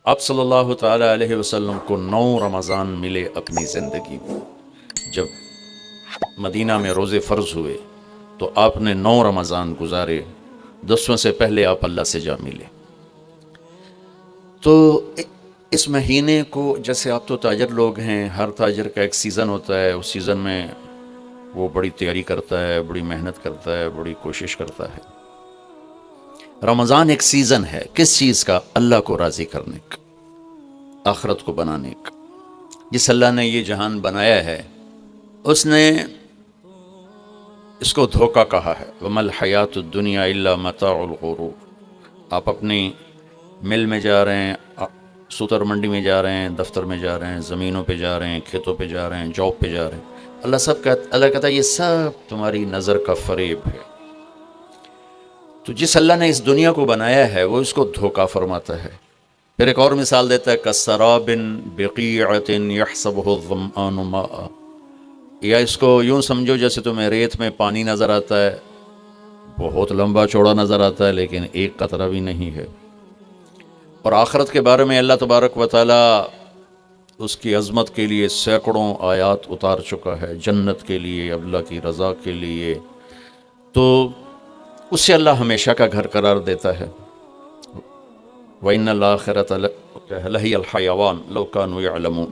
آپ صلی اللہ تعالیٰ علیہ وسلم کو 9 رمضان ملے اپنی زندگی میں۔ جب مدینہ میں روزے فرض ہوئے تو آپ نے 9 رمضان گزارے، 10ویں سے پہلے آپ اللہ سے جا ملے۔ تو اس مہینے کو، جیسے آپ تو تاجر لوگ ہیں، ہر تاجر کا ایک سیزن ہوتا ہے، اس سیزن میں وہ بڑی تیاری کرتا ہے، بڑی محنت کرتا ہے، بڑی کوشش کرتا ہے۔ رمضان ایک سیزن ہے، کس چیز کا؟ اللہ کو راضی کرنے کا، آخرت کو بنانے کا۔ جس اللہ نے یہ جہان بنایا ہے اس نے اس کو دھوکہ کہا ہے، وَمَا الْحَيَاةُ الدُّنْيَا إِلَّا مَتَاعُ الْغُرُورِ۔ آپ اپنی مل میں جا رہے ہیں، سوتر منڈی میں جا رہے ہیں، دفتر میں جا رہے ہیں، زمینوں پہ جا رہے ہیں، کھیتوں پہ جا رہے ہیں، جاب پہ جا رہے ہیں، اللہ کہتا ہے یہ سب تمہاری نظر کا فریب ہے۔ تو جس اللہ نے اس دنیا کو بنایا ہے وہ اس کو دھوکہ فرماتا ہے۔ پھر ایک اور مثال دیتا ہے، کَسَرَابٍ بِقِيعَةٍ يَحْسَبُهُ الظَّمْآنُ مَاءً۔ یا اس کو یوں سمجھو جیسے تمہیں ریت میں پانی نظر آتا ہے، بہت لمبا چوڑا نظر آتا ہے لیکن ایک قطرہ بھی نہیں ہے۔ اور آخرت کے بارے میں اللہ تبارک و تعالی اس کی عظمت کے لیے سینکڑوں آیات اتار چکا ہے، جنت کے لیے، اللہ کی رضا کے لیے۔ تو اسے اللہ ہمیشہ کا گھر قرار دیتا ہے۔ وَإِنَّ الْآخِرَةَ لَهِيَ الْحَيَوَانُ لَوْ كَانُوا يَعْلَمُونَ۔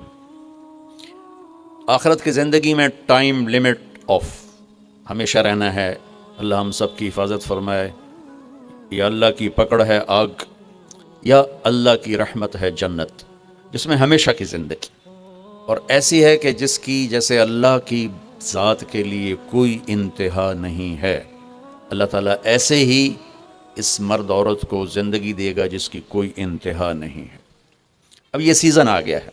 آخرت کی زندگی میں ٹائم لمٹ آف، ہمیشہ رہنا ہے۔ اللہ ہم سب کی حفاظت فرمائے۔ یا اللہ کی پکڑ ہے آگ، یا اللہ کی رحمت ہے جنت، جس میں ہمیشہ کی زندگی، اور ایسی ہے کہ جس کی جیسے اللہ کی ذات کے لیے کوئی انتہا نہیں ہے۔ اللہ تعالیٰ ایسے ہی اس مرد عورت کو زندگی دے گا جس کی کوئی انتہا نہیں ہے۔ اب یہ سیزن آ گیا ہے،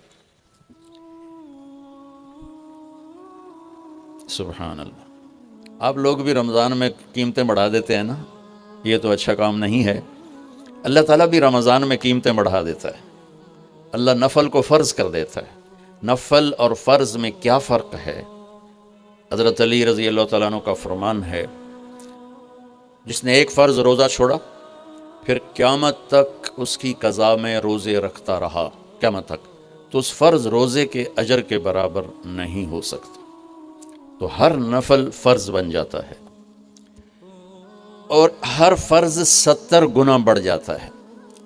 سبحان اللہ۔ آپ لوگ بھی رمضان میں قیمتیں بڑھا دیتے ہیں نا، یہ تو اچھا کام نہیں ہے۔ اللہ تعالیٰ بھی رمضان میں قیمتیں بڑھا دیتا ہے۔ اللہ نفل کو فرض کر دیتا ہے۔ نفل اور فرض میں کیا فرق ہے؟ حضرت علی رضی اللہ تعالیٰ عنہ کا فرمان ہے، جس نے ایک فرض روزہ چھوڑا پھر قیامت تک اس کی قضا میں روزے رکھتا رہا، قیامت تک، تو اس فرض روزے کے اجر کے برابر نہیں ہو سکتا۔ تو ہر نفل فرض بن جاتا ہے، اور ہر فرض 70 گنا بڑھ جاتا ہے۔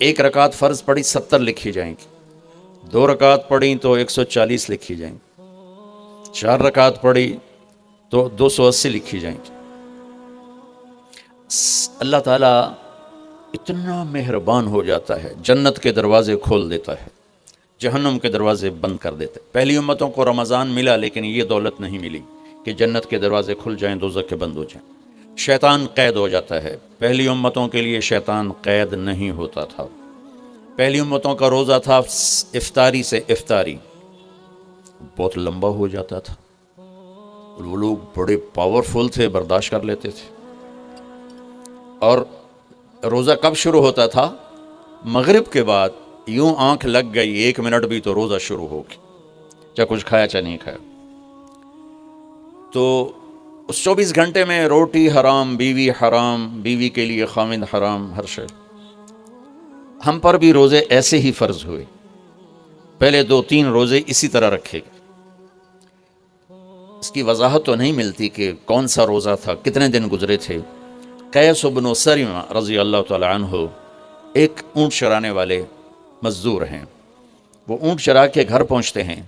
ایک رکعت فرض پڑھی 70 لکھی جائیں گی، 2 رکعت پڑھی تو 140 لکھی جائیں گی، 4 رکعت پڑھی تو 280 لکھی جائیں گی۔ اللہ تعالیٰ اتنا مہربان ہو جاتا ہے، جنت کے دروازے کھول دیتا ہے، جہنم کے دروازے بند کر دیتے۔ پہلی امتوں کو رمضان ملا لیکن یہ دولت نہیں ملی کہ جنت کے دروازے کھل جائیں، دوزخ کے بند ہو جائیں۔ شیطان قید ہو جاتا ہے، پہلی امتوں کے لیے شیطان قید نہیں ہوتا تھا۔ پہلی امتوں کا روزہ تھا افطاری سے افطاری، بہت لمبا ہو جاتا تھا، وہ لوگ بڑے پاورفل تھے، برداشت کر لیتے تھے۔ اور روزہ کب شروع ہوتا تھا؟ مغرب کے بعد یوں آنکھ لگ گئی 1 منٹ بھی تو روزہ شروع ہوگی، چاہے کچھ کھایا چاہے نہیں کھایا۔ تو اس 24 گھنٹے میں روٹی حرام، بیوی حرام، بیوی کے لیے خامند حرام، ہر شے۔ ہم پر بھی روزے ایسے ہی فرض ہوئے، پہلے 2-3 روزے اسی طرح رکھے گئے۔ اس کی وضاحت تو نہیں ملتی کہ کون سا روزہ تھا، کتنے دن گزرے تھے۔ قیس بن سرمہ رضی اللہ تعالی عنہ ایک اونٹ چرانے والے مزدور ہیں۔ وہ اونٹ چرا کے گھر پہنچتے ہیں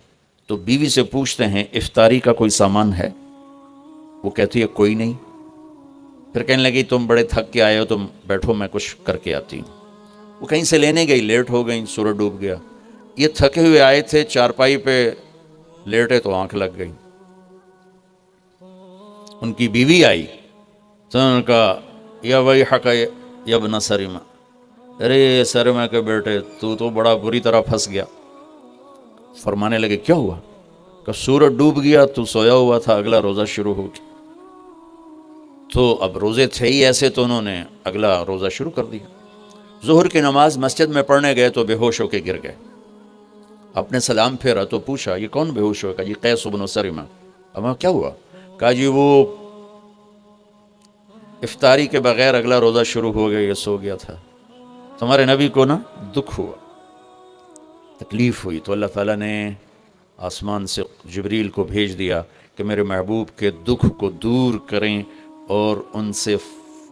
تو بیوی سے پوچھتے ہیں افطاری کا کوئی سامان ہے؟ وہ کہتی ہے کوئی نہیں۔ پھر کہنے لگی تم بڑے تھک کے آئے ہو، تم بیٹھو میں کچھ کر کے آتی ہوں۔ وہ کہیں سے لینے گئی، لیٹ ہو گئی، سورج ڈوب گیا۔ یہ تھکے ہوئے آئے تھے، چارپائی پہ لیٹے تو آنکھ لگ گئی۔ ان کی بیوی آئی تو انہوں نے کہا یا ویحک یا ابن سرمہ، ارے سرمہ کے بیٹے تو بڑا بری طرح پھنس گیا۔ فرمانے لگے کیا ہوا؟ کہ سورج ڈوب گیا، تو سویا ہوا تھا، اگلا روزہ شروع ہو گیا۔ تو اب روزے تھے ہی ایسے، تو انہوں نے اگلا روزہ شروع کر دیا۔ ظہر کی نماز مسجد میں پڑھنے گئے تو بے ہوش ہو کے گر گئے۔ آپ نے سلام پھیرا تو پوچھا یہ کون بے ہوش ہوا؟ کہا جی قیس بن سرمہ۔ اب کیا ہوا؟ کہا جی وہ افطاری کے بغیر اگلا روزہ شروع ہو گیا، یہ سو گیا تھا، تمہارے نبی کو نا دکھ ہوا۔ تکلیف ہوئی تو اللہ تعالیٰ نے آسمان سے جبریل کو بھیج دیا کہ میرے محبوب کے دکھ کو دور کریں اور ان سے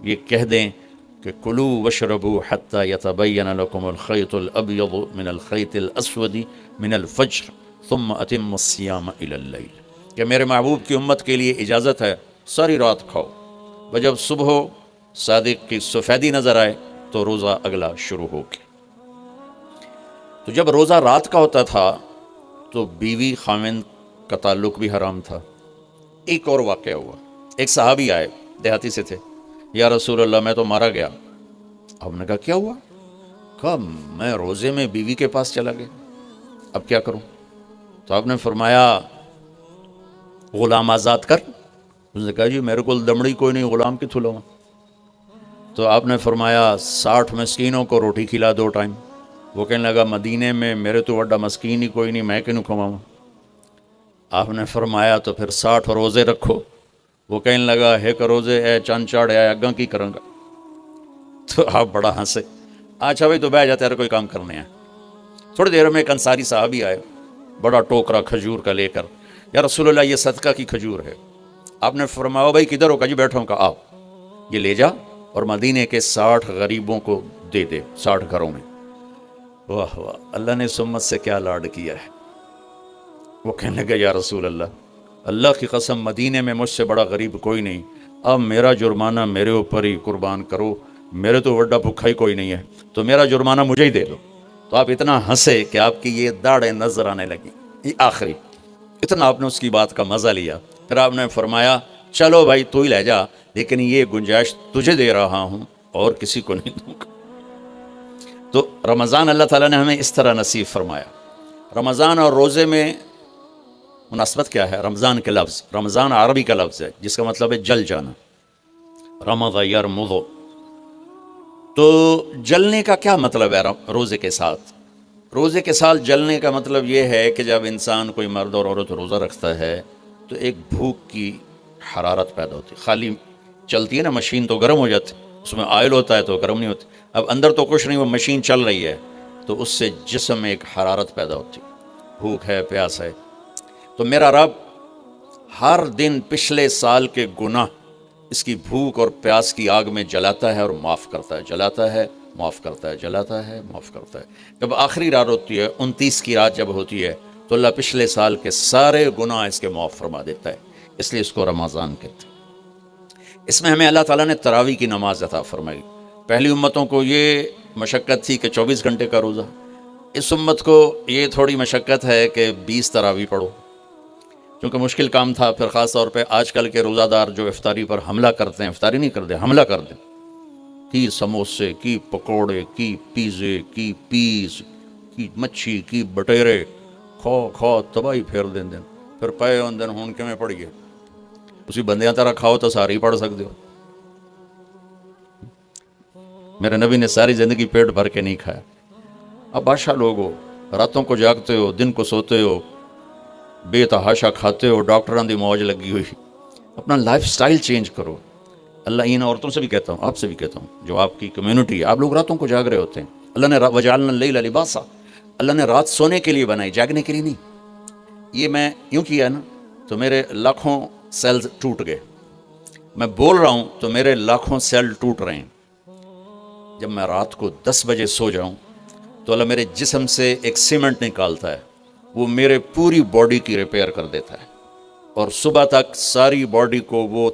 یہ کہہ دیں کہ کلو وشربو حتی یتبین لکم الخیط الابیض من الخیط الاسود من الفجر ثم اتم الصیام الی اللیل، کہ میرے محبوب کی امت کے لیے اجازت ہے ساری رات کھاؤ، و جب صبح صادق کی سفیدی نظر آئے تو روزہ اگلا شروع ہو گیا۔ تو جب روزہ رات کا ہوتا تھا تو بیوی خاوند کا تعلق بھی حرام تھا۔ ایک اور واقعہ ہوا، ایک صحابی آئے، دیہاتی سے تھے، یا رسول اللہ میں تو مارا گیا۔ آپ نے کہا کیا ہوا؟ کہا میں روزے میں بیوی کے پاس چلا گیا، اب کیا کروں؟ تو آپ نے فرمایا غلام آزاد کر۔ اس نے کہا جی میرے کو دمڑی کوئی نہیں، غلام کی تھلو۔ تو آپ نے فرمایا 60 مسکینوں کو روٹی کھلا 2 ٹائم۔ وہ کہنے لگا مدینے میں میرے تو بڑا مسکین ہی کوئی نہیں، میں کیوں کھواؤں؟ آپ نے فرمایا تو پھر 60 روزے رکھو۔ وہ کہنے لگا ایک روزے اے چند چاڑ اے اگاں کی کروں گا۔ تو آپ بڑا ہنسے، اچھا بھائی تو بہ جاتے ہیں، کوئی کام کرنے ہیں۔ تھوڑی دیر میں ایک انصاری صحابی آئے، بڑا ٹوکرا کھجور کا لے کر، یا رسول اللہ یہ صدقہ کی کھجور ہے۔ آپ نے فرمایا بھائی کدھر ہو؟ کہا جی بیٹھا ہوں۔ کہا آؤ یہ لے جا اور مدینے کے 60 غریبوں کو دے دے، 60 گھروں میں۔ واہ واہ، اللہ نے اس امت سے کیا لاڈ کیا ہے۔ وہ کہنے لگا یا رسول اللہ کی قسم مدینے میں مجھ سے بڑا غریب کوئی نہیں، اب میرا جرمانہ میرے اوپر ہی قربان کرو، میرے تو بڑا بھوکا ہی کوئی نہیں ہے، تو میرا جرمانہ مجھے ہی دے دو۔ تو آپ اتنا ہنسے کہ آپ کی یہ داڑھیں نظر آنے لگی، یہ آخری اتنا آپ نے اس کی بات کا مزہ لیا۔ پھر آپ نے فرمایا چلو بھائی تو ہی لے جا، لیکن یہ گنجائش تجھے دے رہا ہوں اور کسی کو نہیں دوں گا۔ تو رمضان اللہ تعالیٰ نے ہمیں اس طرح نصیب فرمایا۔ رمضان اور روزے میں مناسبت کیا ہے؟ رمضان کے لفظ، رمضان عربی کا لفظ ہے جس کا مطلب ہے جل جانا، رمض یرمض۔ تو جلنے کا کیا مطلب ہے؟ روزے کے ساتھ، روزے کے ساتھ جلنے کا مطلب یہ ہے کہ جب انسان کوئی مرد اور عورت روزہ رکھتا ہے تو ایک بھوک کی حرارت پیدا ہوتی ہے۔ خالی چلتی ہے نا مشین تو گرم ہو جاتی، اس میں آئل ہوتا ہے تو گرم نہیں ہوتی۔ اب اندر تو کچھ نہیں، وہ مشین چل رہی ہے تو اس سے جسم میں ایک حرارت پیدا ہوتی، بھوک ہے، پیاس ہے۔ تو میرا رب ہر دن پچھلے سال کے گناہ اس کی بھوک اور پیاس کی آگ میں جلاتا ہے اور معاف کرتا ہے، جلاتا ہے معاف کرتا ہے، جلاتا ہے معاف کرتا ہے۔ جب آخری رات ہوتی ہے، 29 کی رات جب ہوتی ہے تو اللہ پچھلے سال کے سارے گناہ اس کے معاف فرما دیتا ہے، اس لیے اس کو رمضان کہتے ہیں۔ اس میں ہمیں اللہ تعالیٰ نے تراویح کی نماز عطا فرمائی۔ پہلی امتوں کو یہ مشقت تھی کہ 24 گھنٹے کا روزہ، اس امت کو یہ تھوڑی مشقت ہے کہ 20 تراویح پڑھو، کیونکہ مشکل کام تھا۔ پھر خاص طور پہ آج کل کے روزہ دار جو افطاری پر حملہ کرتے ہیں، افطاری نہیں کرتے، حملہ کر دیں، کی سموسے، کی پکوڑے، کی پیزے، کی پیس، کی مچھی، کی بٹیرے کھو کھو تباہی پھیر دیں دن، پھر پے ان دن ہون کے میں پڑھیے اسی بندیاں طرح کھاؤ تو ساری پڑھ سکتے ہو۔ میرے نبی نے ساری زندگی پیٹ بھر کے نہیں کھایا۔ اب بادشاہ لوگ ہو، راتوں کو جاگتے ہو، دن کو سوتے ہو، بے تحاشا کھاتے ہو، ڈاکٹران دی موج لگی ہوئی، اپنا لائف سٹائل چینج کرو۔ اللہ ان عورتوں سے بھی کہتا ہوں، آپ سے بھی کہتا ہوں، جو آپ کی کمیونٹی ہے، آپ لوگ راتوں کو جاگ رہے ہوتے ہیں۔ اللہ نے وجعلنا اللیل لباسا، اللہ نے رات سونے کے لیے بنائی، جاگنے کے لیے نہیں۔ یہ میں یوں کیا نا تو میرے لاکھوں سیلز ٹوٹ گئے، میں بول رہا ہوں تو میرے لاکھوں سیل ٹوٹ رہے ہیں۔ جب میں رات کو 10 بجے سو جاؤں تو اللہ میرے جسم سے ایک سیمنٹ نکالتا ہے، وہ میرے پوری باڈی کی ریپیئر کر دیتا ہے، اور صبح تک ساری باڈی کو وہ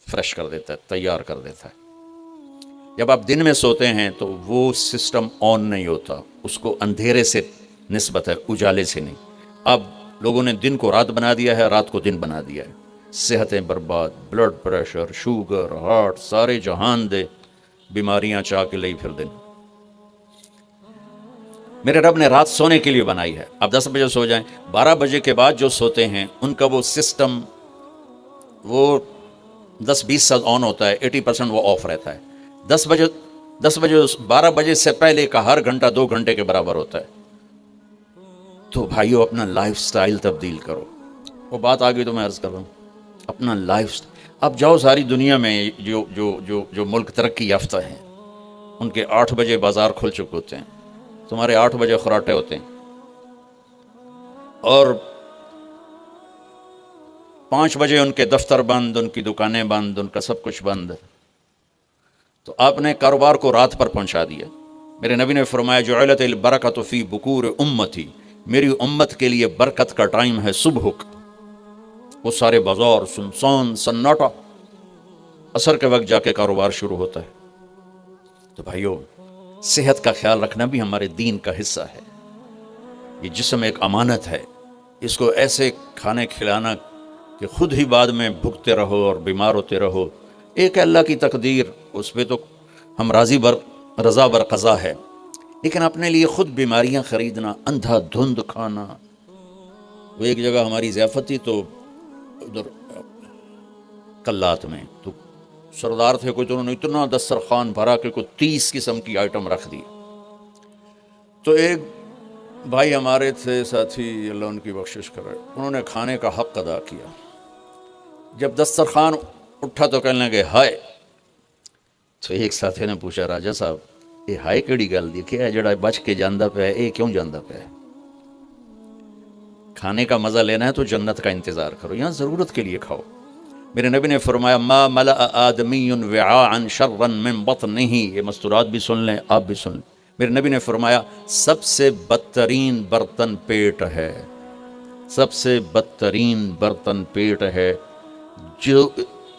فریش کر دیتا ہے، تیار کر دیتا ہے۔ جب آپ دن میں سوتے ہیں تو وہ سسٹم آن نہیں ہوتا، اس کو اندھیرے سے نسبت ہے، اجالے سے نہیں۔ اب لوگوں نے دن کو رات بنا دیا ہے، رات کو دن بنا دیا ہے، صحتیں برباد، بلڈ پریشر، شوگر، ہارٹ، سارے جہان دے بیماریاں چاہ کے لئی پھر دن۔ میرے رب نے رات سونے کے لیے بنائی ہے۔ آپ 10 بجے سو جائیں، 12 بجے کے بعد جو سوتے ہیں ان کا وہ سسٹم وہ 10-20% آن ہوتا ہے، 80% وہ آف رہتا ہے۔ 10 بجے 12 بجے سے پہلے کا ہر گھنٹہ 2 گھنٹے کے برابر ہوتا ہے۔ تو بھائیو اپنا لائف سٹائل تبدیل کرو۔ وہ بات آگئی تو میں عرض کر رہا ہوں، اپنا لائف اب جاؤ ساری دنیا میں جو ملک ترقی یافتہ ہیں ان کے 8 بجے بازار کھل چکے ہوتے ہیں، تمہارے 8 بجے خراٹے ہوتے ہیں اور 5 بجے ان کے دفتر بند، ان کی دکانیں بند، ان کا سب کچھ بند، تو آپ نے کاروبار کو رات پر پہنچا دیا۔ میرے نبی نے فرمایا جعلت البرکۃ فی بکور امتی، میری امت کے لیے برکت کا ٹائم ہے صبح کا۔ وہ سارے بازار سنسان سناٹا، عصر کے وقت جا کے کاروبار شروع ہوتا ہے۔ تو بھائیو، صحت کا خیال رکھنا بھی ہمارے دین کا حصہ ہے۔ یہ جسم ایک امانت ہے، اس کو ایسے کھانے کھلانا کہ خود ہی بعد میں بھگتے رہو اور بیمار ہوتے رہو۔ ایک اللہ کی تقدیر، اس پہ تو ہم رضا بر قضا ہے، لیکن اپنے لیے خود بیماریاں خریدنا، اندھا دھند کھانا۔ وہ ایک جگہ ہماری ضیافت تھی تو ادھر کلات میں، تو سردار تھے کوئی، تو انہوں نے اتنا دسترخوان بھرا کہ کوئی 30 قسم کی آئٹم رکھ دی۔ تو ایک بھائی ہمارے تھے ساتھی، اللہ ان کی بخشش کرے، انہوں نے کھانے کا حق ادا کیا۔ جب دسترخوان اٹھا تو کہنے لگے ہائے، تو ایک ساتھی نے پوچھا راجا صاحب یہ ہائے کیڑی گل دی، کہ جڑا بچ کے جاندہ پہ ہے یہ کیوں جاندہ پہ ہے؟ کھانے کا مزہ لینا ہے تو جنت کا انتظار کرو، یہاں ضرورت کے لیے کھاؤ۔ میرے نبی نے فرمایا ما ملأ آدمی وعاء شرا من بطنہ، یہ مستورات بھی سن لیں، آپ بھی سن لیں۔ میرے نبی نے فرمایا سب سے بدترین برتن پیٹ ہے، سب سے بدترین برتن پیٹ ہے، جو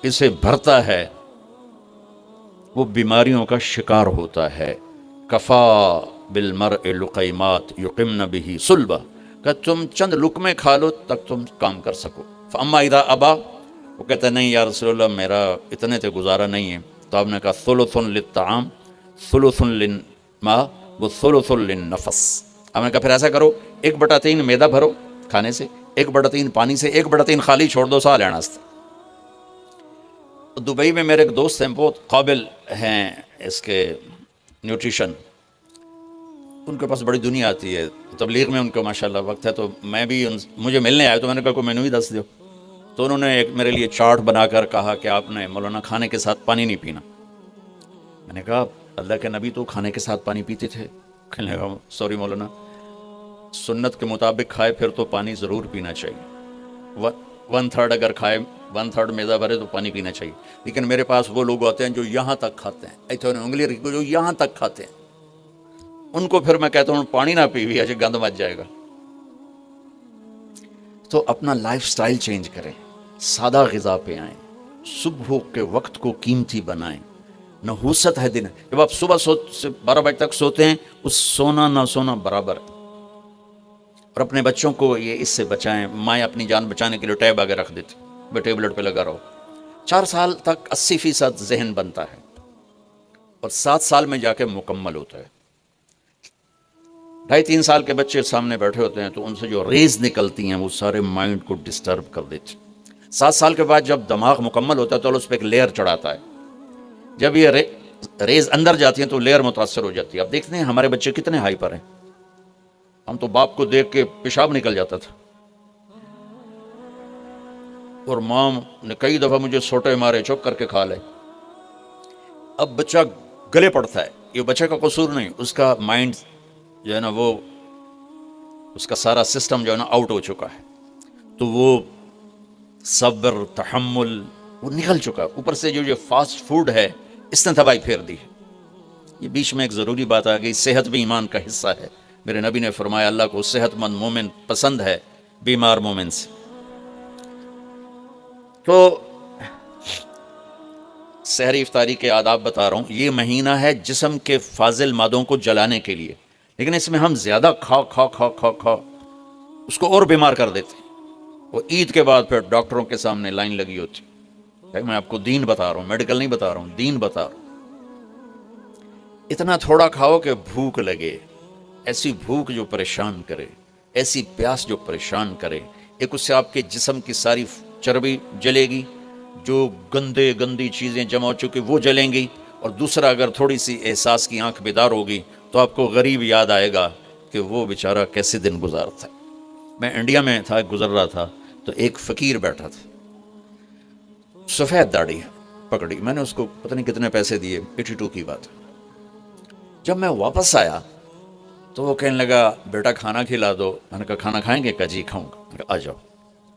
اسے بھرتا ہے وہ بیماریوں کا شکار ہوتا ہے۔ کفا بالمرء لقیمات یقمن بہ صلبہ، کہ تم چند لقمے کھا لو تک تم کام کر سکو۔ فاما اذا ابا، وہ کہتا ہے نہیں یا رسول اللہ میرا اتنے تے گزارا نہیں ہے، تو آپ نے کہا ثلث للطعام ثلث للماء وثلث للنفس۔ آپ نے کہا پھر ایسا کرو 1/3 میدا بھرو کھانے سے، 1/3 پانی سے، 1/3 خالی چھوڑ دو سا لینا است۔ دبئی میں میرے ایک دوست ہیں، بہت قابل ہیں اس کے نیوٹریشن، ان کے پاس بڑی دنیا آتی ہے، تبلیغ میں ان کا ماشاءاللہ وقت ہے، تو میں بھی مجھے ملنے آئے تو میں نے کہا کوئی مینو ہی دس دیو، تو انہوں نے ایک میرے لیے چارٹ بنا کر کہا کہ آپ نے مولانا کھانے کے ساتھ پانی نہیں پینا۔ میں نے کہا اللہ کے نبی تو کھانے کے ساتھ پانی پیتے تھے؟ کہنے لگا سوری مولانا، سنت کے مطابق کھائے پھر تو پانی ضرور پینا چاہیے، 1/3 اگر کھائے 1/3 میدا بھرے تو پانی پینا چاہیے، لیکن میرے پاس وہ لوگ ہوتے ہیں جو یہاں تک کھاتے ہیں، ایتھے انگلی رکھو، جو یہاں تک کھاتے ہیں، ان کو پھر میں کہتا ہوں پانی نہ پیوی اجے گند مچ جائے گا۔ تو اپنا لائف سٹائل چینج کریں، سادہ غذا پہ آئیں، صبح کے وقت کو قیمتی بنائیں۔ نحوست ہے دن، جب آپ صبح سے 12 بجے تک سوتے ہیں، اس سونا نہ سونا برابر ہے۔ اور اپنے بچوں کو یہ اس سے بچائیں، مائیں اپنی جان بچانے کے لیے ٹیب آگے رکھ دیتی، بے ٹیبلٹ پہ لگا رہو، 4 سال تک 80% ذہن بنتا ہے اور 7 سال میں جا کے مکمل ہوتا ہے۔ 2.5-3 سال کے بچے سامنے بیٹھے ہوتے ہیں تو ان سے جو ریز نکلتی ہیں وہ سارے مائنڈ کو ڈسٹرب کر دیتی۔ 7 سال کے بعد جب دماغ مکمل ہوتا ہے تو اس پہ ایک لیئر چڑھاتا ہے، جب یہ ریز اندر جاتی ہیں تو لیئر متاثر ہو جاتی ہے۔ اب دیکھتے ہیں ہمارے بچے کتنے ہائی پر ہیں، ہم تو باپ کو دیکھ کے پیشاب نکل جاتا تھا، اور ماں نے کئی دفعہ مجھے سوٹے مارے چپ کر کے کھا لے۔ اب بچہ گلے پڑتا ہے، یہ بچے کا قصور نہیں، اس کا مائنڈ جو ہے نا، وہ اس کا سارا سسٹم جو ہے نا آؤٹ ہو چکا ہے، تو وہ صبر تحمل وہ نکل چکا ہے۔ اوپر سے جو یہ فاسٹ فوڈ ہے اس نے تباہی پھیر دی ہے۔ یہ بیچ میں ایک ضروری بات آ گئی، صحت بھی ایمان کا حصہ ہے۔ میرے نبی نے فرمایا اللہ کو صحت مند مومن پسند ہے بیمار مومن سے۔ تو سحری افطاری کے آداب بتا رہا ہوں، یہ مہینہ ہے جسم کے فاضل مادوں کو جلانے کے لیے، لیکن اس میں ہم زیادہ کھا اس کو اور بیمار کر دیتے۔ وہ عید کے بعد پھر ڈاکٹروں کے سامنے لائن لگی ہوتی ہے، میں آپ کو دین بتا رہا ہوں، میڈیکل نہیں بتا رہا ہوں، دین بتا رہا ہوں۔ اتنا تھوڑا کھاؤ کہ بھوک لگے، ایسی بھوک جو پریشان کرے، ایسی پیاس جو پریشان کرے۔ ایک اس سے آپ کے جسم کی ساری چربی جلے گی، جو گندی چیزیں جمع ہو چکی وہ جلیں گی، اور دوسرا اگر تھوڑی سی احساس کی آنکھ بیدار ہوگی تو آپ کو غریب یاد آئے گا کہ وہ بیچارہ کیسے دن گزارتا ہے۔ میں انڈیا میں تھا، گزر رہا تھا تو ایک فقیر بیٹھا تھا، سفید داڑھی پکڑی، میں نے اس کو پتہ نہیں کتنے پیسے دیے، 82 کی بات۔ جب میں واپس آیا تو وہ کہنے لگا بیٹا کھانا کھلا دو. میں نے کہا کھانا کھائیں گے؟ کہا جی کھاؤں گا. میں نے کہا آ جاؤ.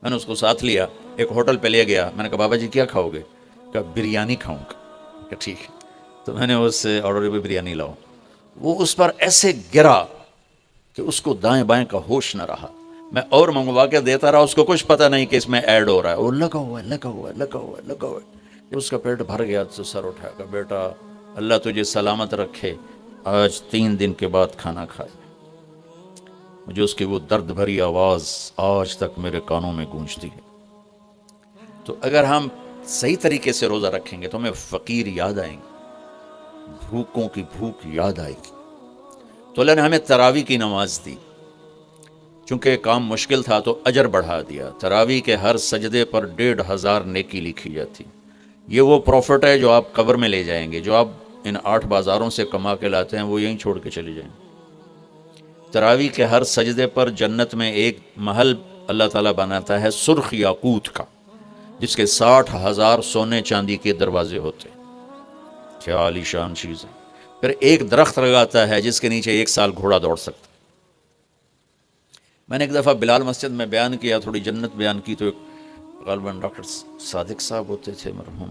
میں نے اس کو ساتھ لیا, ایک ہوٹل پہ لے گیا. میں نے کہا بابا جی کیا کھاؤ گے؟ کہا بریانی کھاؤں گا. کہ ٹھیک ہے. تو میں نے اس سے آرڈر پہ بریانی لاؤ. وہ اس پر ایسے گرا کہ اس کو دائیں بائیں کا ہوش نہ رہا. میں اور منگوا کے دیتا رہا, اس کو کچھ پتہ نہیں کہ اس میں ایڈ ہو رہا ہے. وہ لگا ہوا ہے لگا ہوا ہے لگا ہوا ہے لگا ہوا ہے. جب اس کا پیٹ بھر گیا تو سر اٹھا کر بیٹا اللہ تجھے سلامت رکھے, آج 3 دن کے بعد کھانا کھائے. مجھے اس کی وہ درد بھری آواز آج تک میرے کانوں میں گونجتی ہے. تو اگر ہم صحیح طریقے سے روزہ رکھیں گے تو ہمیں فقیر یاد آئیں گے, بھوکوں کی بھوک یاد آئے گی. تو اللہ نے ہمیں تراویح کی نماز دی. چونکہ کام مشکل تھا تو اجر بڑھا دیا. تراویح کے ہر سجدے پر 1500 نیکی لکھی جاتی. یہ وہ پروفٹ ہے جو آپ قبر میں لے جائیں گے. جو آپ ان 8 بازاروں سے کما کے لاتے ہیں وہ یہیں چھوڑ کے چلے جائیں. تراویح کے ہر سجدے پر جنت میں ایک محل اللہ تعالیٰ بناتا ہے سرخ یاقوت کا, جس کے 60,000 سونے چاندی کے دروازے ہوتے. کیا عالی شان چیز ہے. پھر ایک درخت لگاتا ہے جس کے نیچے 1 سال گھوڑا دوڑ سکتا. میں نے ایک دفعہ بلال مسجد میں بیان کیا, تھوڑی جنت بیان کی, تو غالباً ڈاکٹر صادق صاحب ہوتے تھے مرحوم,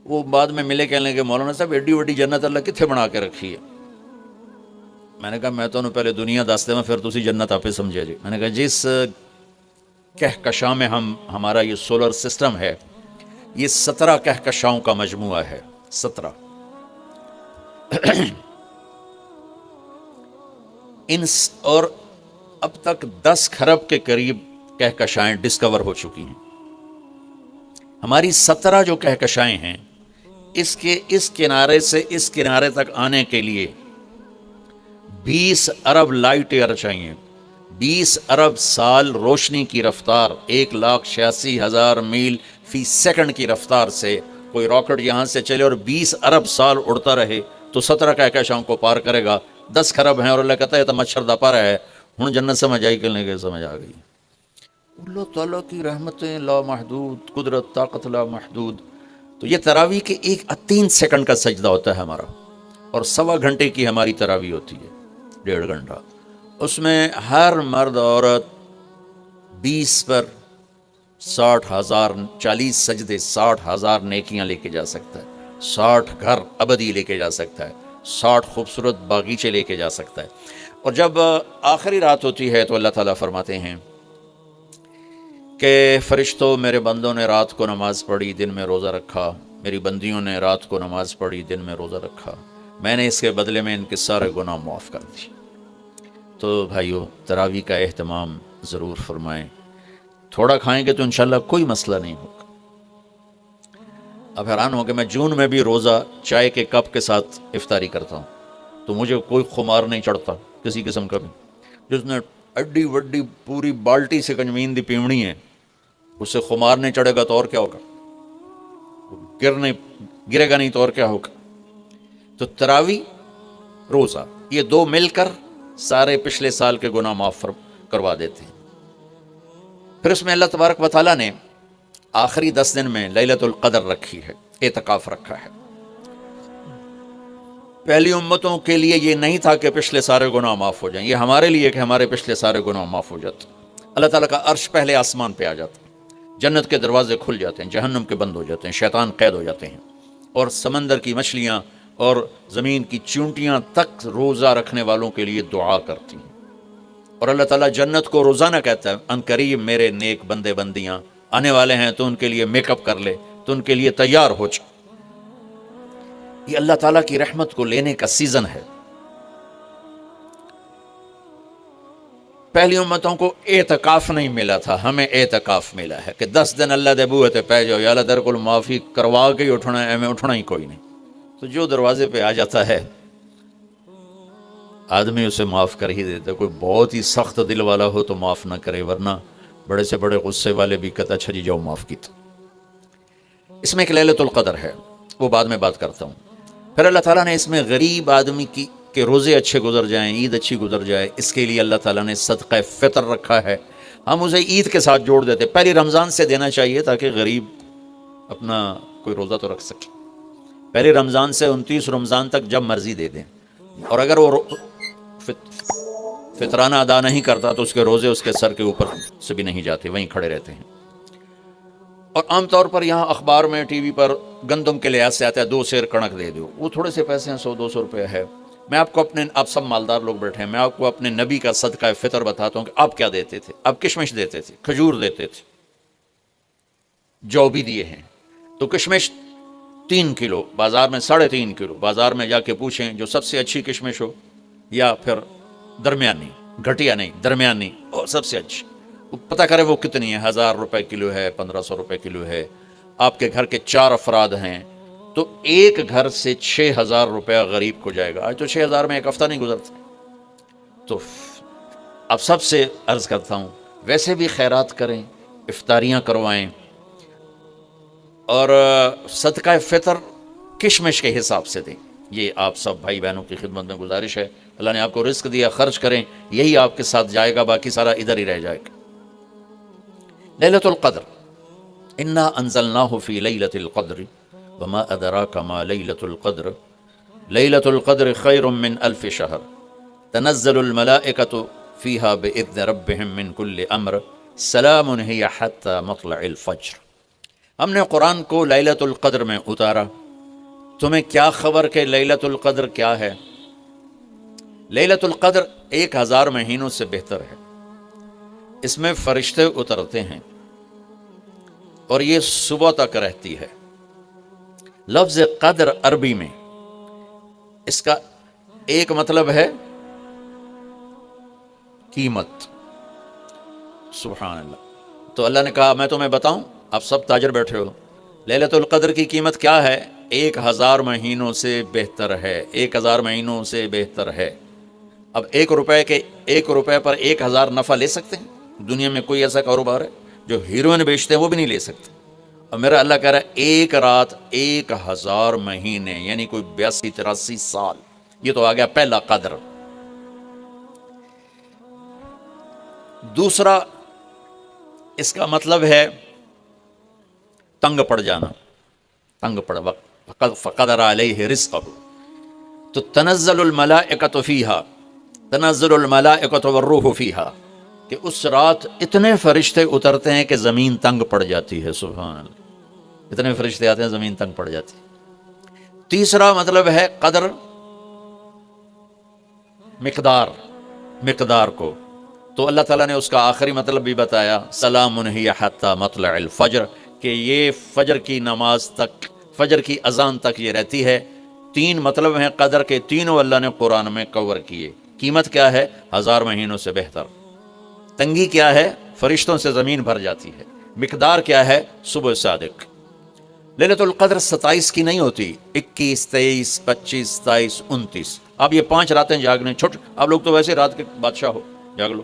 وہ بعد میں ملے, کہنے لگے مولانا صاحب ایڈی وڈی جنت اللہ کتنے بنا کے رکھی ہے. میں نے کہا میں تو پہلے دنیا دستے میں پھر تسی جنت آپ سمجھے جی. میں نے کہا جس کہکشاں میں ہمارا یہ سولر سسٹم ہے, یہ 17 کہکشاؤں کا مجموعہ ہے. 17 اور اب تک 10 کھرب کے قریب کہکشائیں ڈسکور ہو چکی ہیں. ہماری 17 جو کہکشائیں ہیں, اس کے اس کنارے سے اس کنارے تک آنے کے لیے 20 ارب لائٹ ایئر چاہیے. 20 ارب سال روشنی کی رفتار, 1,86,000 میل فی سیکنڈ کی رفتار سے کوئی راکٹ یہاں سے چلے اور 20 ارب سال اڑتا رہے تو 17 کہکشاؤں کو پار کرے گا. 10 کھرب ہیں اور اللہ کہتا ہے تو مچھر دپا رہا ہے. ہوں جنت سمجھ آئی کہ نہیں سمجھ آ گئی. اللہ تعالیٰ کی رحمتیں لا محدود, قدرت طاقت لا محدود. تو یہ تراویح کے 3 سیکنڈ کا سجدہ ہوتا ہے ہمارا, اور 1.25 گھنٹے کی ہماری تراویح ہوتی ہے, 1.5 گھنٹہ. اس میں ہر مرد عورت 20 پر 60,000 40 سجدے 60,000 نیکیاں لے کے جا سکتا ہے. 60 گھر ابدی لے کے جا سکتا ہے. 60 خوبصورت باغیچے لے کے جا سکتا ہے. اور جب آخری رات ہوتی ہے تو اللہ تعالیٰ فرماتے ہیں کہ فرشتوں میرے بندوں نے رات کو نماز پڑھی, دن میں روزہ رکھا. میری بندیوں نے رات کو نماز پڑھی, دن میں روزہ رکھا. میں نے اس کے بدلے میں ان کے سارے گناہ معاف کر دی. تو بھائیو تراویح کا اہتمام ضرور فرمائیں. تھوڑا کھائیں گے تو انشاءاللہ کوئی مسئلہ نہیں ہوگا. اب حیران ہو کہ میں جون میں بھی روزہ چائے کے کپ کے ساتھ افطاری کرتا ہوں, تو مجھے کوئی خمار نہیں چڑھتا کسی قسم کا بھی. جس نے اڈی وڈی پوری بالٹی سے کنجمین دی پیمڑی ہے, اس سے خمار نہیں چڑھے گا تو اور کیا ہوگا, گرے گا نہیں تو اور کیا ہوگا. تو تراویح روزہ یہ 2 مل کر سارے پچھلے سال کے گناہ معاف کروا دیتے ہیں. پھر اس میں اللہ تبارک و تعالیٰ نے آخری 10 دن میں لیلۃ القدر رکھی ہے, اعتکاف رکھا ہے. پہلی امتوں کے لیے یہ نہیں تھا کہ پچھلے سارے گناہ معاف ہو جائیں, یہ ہمارے لیے کہ ہمارے پچھلے سارے گناہ معاف ہو جاتے. اللہ تعالیٰ کا عرش پہلے آسمان پہ آ جاتا, جنت کے دروازے کھل جاتے ہیں, جہنم کے بند ہو جاتے ہیں, شیطان قید ہو جاتے ہیں, اور سمندر کی مچھلیاں اور زمین کی چونٹیاں تک روزہ رکھنے والوں کے لیے دعا کرتی ہیں. اور اللہ تعالیٰ جنت کو روزانہ کہتا ہے ان قریب میرے نیک بندے بندیاں آنے والے ہیں, تو ان کے لیے میک اپ کر لے, تو ان کے لیے تیار ہو جا. یہ اللہ تعالیٰ کی رحمت کو لینے کا سیزن ہے. پہلی امتوں کو اعتکاف نہیں ملا تھا, ہمیں اعتکاف ملا ہے کہ 10 دن اللہ دے بوئے تے پہ جاؤ, یا اللہ در کو معافی کروا کے ہی اٹھنا ہے, ہمیں اٹھنا ہی کوئی نہیں. تو جو دروازے پہ آ جاتا ہے آدمی اسے معاف کر ہی دیتا. کوئی بہت ہی سخت دل والا ہو تو معاف نہ کرے, ورنہ بڑے سے بڑے غصے والے بھی کہتا اچھا جی جاؤ معاف کی. اس میں ایک لیلۃ القدر ہے, وہ بعد میں بات کرتا ہوں. پھر اللہ تعالیٰ نے اس میں غریب آدمی کی کہ روزے اچھے گزر جائیں, عید اچھی گزر جائے, اس کے لیے اللہ تعالیٰ نے صدقہ فطر رکھا ہے. ہم اسے عید کے ساتھ جوڑ دیتے. پہلی رمضان سے دینا چاہیے تاکہ غریب اپنا کوئی روزہ تو رکھ سکے. پہلی رمضان سے 29 رمضان تک جب مرضی دے دیں, اور اگر وہ فطرانہ ادا نہیں کرتا تو اس کے روزے اس کے سر کے اوپر سے بھی نہیں جاتے، وہیں کھڑے رہتے ہیں۔ اور عام طور پر یہاں اخبار میں ٹی وی پر گندم کے لحاظ سے آتا ہے 2 سیر کڑک دے دو، وہ تھوڑے سے پیسے ہیں، 100-200 روپے ہے۔ میں آپ کو آپ سب مالدار لوگ بیٹھے ہیں، میں آپ کو اپنے نبی کا صدقہ فطر بتاتا ہوں کہ آپ کیا دیتے تھے۔ آپ کشمش دیتے تھے، کھجور دیتے تھے، جو بھی دیے ہیں۔ تو کشمش 3 کلو، بازار میں 3.5 کلو، بازار میں جا کے پوچھیں جو سب سے اچھی کشمش ہو یا پھر درمیانی، گھٹیا نہیں درمیانی، اور سب سے اچھی پتہ کرے وہ کتنی ہے، 1000 روپے کلو ہے، 1500 روپے کلو ہے۔ آپ کے گھر کے 4 افراد ہیں تو ایک گھر سے 6000 روپیہ غریب کو جائے گا۔ آج تو 6000 میں ایک ہفتہ نہیں گزرتا۔ تو اب سب سے عرض کرتا ہوں، ویسے بھی خیرات کریں، افطاریاں کروائیں، اور صدقہ فطر کشمش کے حساب سے دیں۔ یہ آپ سب بھائی بہنوں کی خدمت میں گزارش ہے۔ اللہ نے آپ کو رزق دیا، خرچ کریں، یہی آپ کے ساتھ جائے گا، باقی سارا ادھر ہی رہ جائے گا۔ لیلۃ القدر، انا انزلناہ فی لیلۃ القدر وما ادراک ما لیلۃ القدر لیلۃ القدر خیر من الف شہر تنزل الملائکۃ فیہا باذن ربہم من کل امر سلام ہی حتی مطلع الفجر۔ ہم نے قرآن کو لیلۃ القدر میں اتارا۔ تمہیں کیا خبر کہ لیلۃ القدر کیا ہے؟ لیلۃ القدر 1000 مہینوں سے بہتر ہے۔ اس میں فرشتے اترتے ہیں اور یہ صبح تک رہتی ہے۔ لفظ قدر عربی میں اس کا ایک مطلب ہے قیمت۔ سبحان اللہ۔ تو اللہ نے کہا میں تمہیں بتاؤں، آپ سب تاجر بیٹھے ہو، لیلۃ القدر کی قیمت کیا ہے؟ 1000 مہینوں سے بہتر ہے، 1000 مہینوں سے بہتر ہے۔ اب 1 روپے پر 1000 نفع لے سکتے ہیں؟ دنیا میں کوئی ایسا کاروبار ہے؟ جو ہیروئن بیچتے ہیں وہ بھی نہیں لے سکتے۔ اور میرا اللہ کہہ رہا ہے 1 رات 1000 مہینے، یعنی کوئی 82-83 سال۔ یہ تو آ گیا پہلا قدر۔ دوسرا اس کا مطلب ہے تنگ پڑ جانا، تنگ پڑ وقت، فقدر علیہ رزقہ۔ تو تنزل الملائکۃ فیہا، تنزل الملائکۃ والروح فیہا، کہ اس رات اتنے فرشتے اترتے ہیں کہ زمین تنگ پڑ جاتی ہے۔ سبحان اللہ، اتنے فرشتے آتے ہیں زمین تنگ پڑ جاتی ہے۔ تیسرا مطلب ہے قدر، مقدار کو۔ تو اللہ تعالیٰ نے اس کا آخری مطلب بھی بتایا، سلام ہی حتی مطلع الفجر، کہ یہ فجر کی نماز تک، فجر کی اذان تک یہ رہتی ہے۔ 3 مطلب ہیں قدر کے، تینوں اللہ نے قرآن میں کور کیے۔ قیمت کیا ہے؟ 1000 مہینوں سے بہتر۔ تنگی کیا ہے؟ فرشتوں سے زمین بھر جاتی ہے۔ مقدار کیا ہے؟ صبح صادق۔ لیلۃ القدر 27 کی نہیں ہوتی، 21، 23، 25، 27، 29۔ اب یہ 5 راتیں جاگنے چھٹ، آپ لوگ تو ویسے رات کے بادشاہ ہو، جاگ لو۔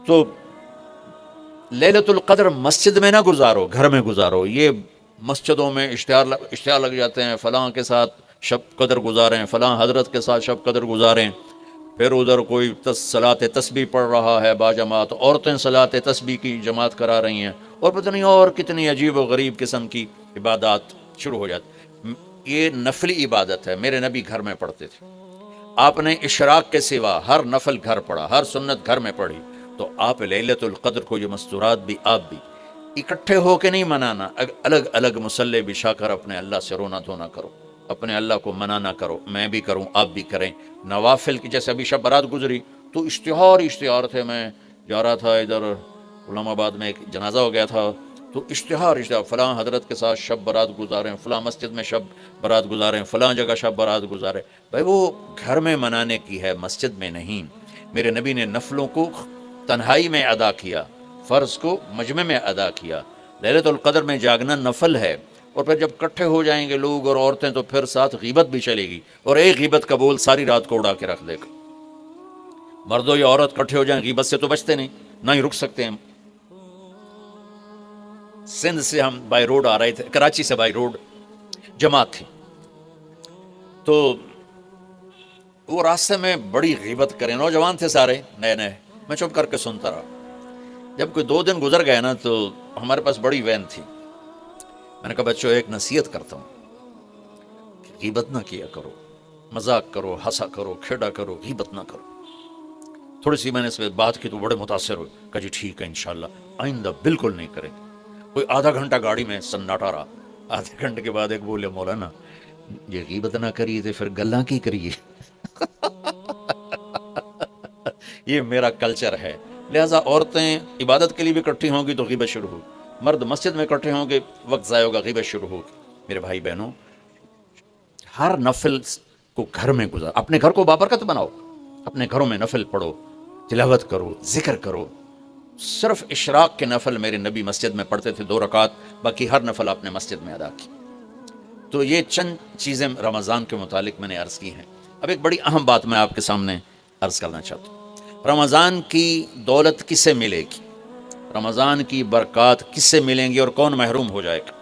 تو لیلۃ القدر مسجد میں نہ گزارو، گھر میں گزارو۔ یہ مسجدوں میں اشتہار لگ جاتے ہیں، فلاں کے ساتھ شب قدر گزاریں، فلاں حضرت کے ساتھ شب قدر گزاریں، پھر ادھر کوئی صلاۃ تسبیح پڑھ رہا ہے باجماعت، عورتیں صلاۃ تسبیح کی جماعت کرا رہی ہیں، اور پتہ نہیں اور کتنی عجیب و غریب قسم کی عبادات شروع ہو جاتی۔ یہ نفلی عبادت ہے، میرے نبی گھر میں پڑھتے تھے۔ آپ نے اشراق کے سوا ہر نفل گھر پڑھا، ہر سنت گھر میں پڑھی۔ تو آپ لیلۃ القدر کو یہ مستورات بھی آپ بھی اکٹھے ہو کے نہیں منانا، الگ الگ مصلی بچھا کر اپنے اللہ سے رونا دھونا کرو، اپنے اللہ کو منانا کرو۔ میں بھی کروں، آپ بھی کریں۔ نوافل کی، جیسے ابھی شب برات گزری تو اشتہار تھے، میں جا رہا تھا ادھر علامہ آباد میں، ایک جنازہ ہو گیا تھا، تو اشتہار فلاں حضرت کے ساتھ شب برات گزاریں، فلاں مسجد میں شب برات گزاریں، فلاں جگہ شب برات گزاریں۔ بھائی وہ گھر میں منانے کی ہے، مسجد میں نہیں۔ میرے نبی نے نفلوں کو تنہائی میں ادا کیا، فرض کو مجمع میں ادا کیا۔ لیلۃ القدر میں جاگنا نفل ہے، اور پھر جب کٹھے ہو جائیں گے لوگ اور عورتیں تو پھر ساتھ غیبت بھی چلے گی، اور ایک غیبت کا بول ساری رات کو اڑا کے رکھ دے گا۔ مردوں یا عورت کٹھے ہو جائیں غیبت سے تو بچتے نہیں، نہ ہی رک سکتے ہیں۔ سندھ سے ہم بائی روڈ آ رہے تھے، کراچی سے بائی روڈ جماعت تھی، تو وہ راستے میں بڑی غیبت کریں، نوجوان تھے سارے نئے نئے، میں چپ کر کے سنتا رہا۔ جب کوئی 2 دن گزر گئے نا تو ہمارے پاس بڑی وین تھی، میں نے کہا بچوں ایک نصیحت کرتا ہوں کہ غیبت نہ کیا کرو، مذاق کرو، ہنسا کرو، کھیڑا کرو، غیبت نہ کرو۔ تھوڑی سی میں نے اس پہ بات کی تو بڑے متاثر ہوئے، کہا جی ٹھیک ہے انشاءاللہ آئندہ بالکل نہیں کریں گے۔ کوئی آدھا گھنٹہ گاڑی میں سناٹا رہا، آدھے گھنٹے کے بعد ایک بولے مولانا یہ غیبت نہ کریے تو پھر گلاں کی کریے یہ میرا کلچر ہے، لہٰذا عورتیں عبادت کے لیے بھی اکٹھی ہوں گی تو غیبت شروع ہوگی، مرد مسجد میں اکٹھے ہوں گے وقت ضائع ہوگا، غیبت شروع ہوگی۔ میرے بھائی بہنوں، ہر نفل کو گھر میں گزار، اپنے گھر کو بابرکت بناؤ، اپنے گھروں میں نفل پڑھو، تلاوت کرو، ذکر کرو۔ صرف اشراق کے نفل میرے نبی مسجد میں پڑھتے تھے 2 رکعت، باقی ہر نفل آپ نے مسجد میں ادا کی۔ تو یہ چند چیزیں رمضان کے متعلق میں نے عرض کی ہیں۔ اب ایک بڑی اہم بات میں آپ کے سامنے عرض کرنا چاہتا ہوں، رمضان کی دولت کس سے ملے گی، رمضان کی برکات کس سے ملیں گی اور کون محروم ہو جائے گا؟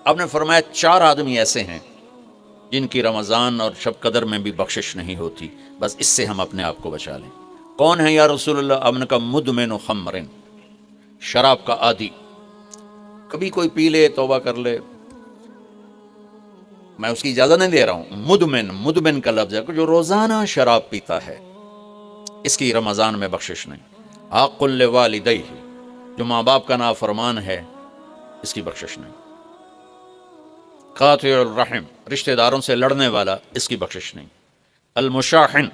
آپ نے فرمایا 4 آدمی ایسے ہیں جن کی رمضان اور شب قدر میں بھی بخشش نہیں ہوتی، بس اس سے ہم اپنے آپ کو بچا لیں۔ کون ہے یا رسول اللہ؟ آپ نے کہا مدمن خمر، شراب کا عادی، کبھی کوئی پی لے توبہ کر لے، میں اس کی اجازت نہیں دے رہا ہوں، مدمن کا لفظ ہے کہ جو روزانہ شراب پیتا ہے، اس کی رمضان میں بخشش نہیں۔ عاق لوالدیہ، جو ماں باپ کا نافرمان ہے، اس کی بخشش نہیں۔ قاطع الرحم، رشتہ داروں سے لڑنے والا، اس کی بخشش نہیں۔ المشاحن،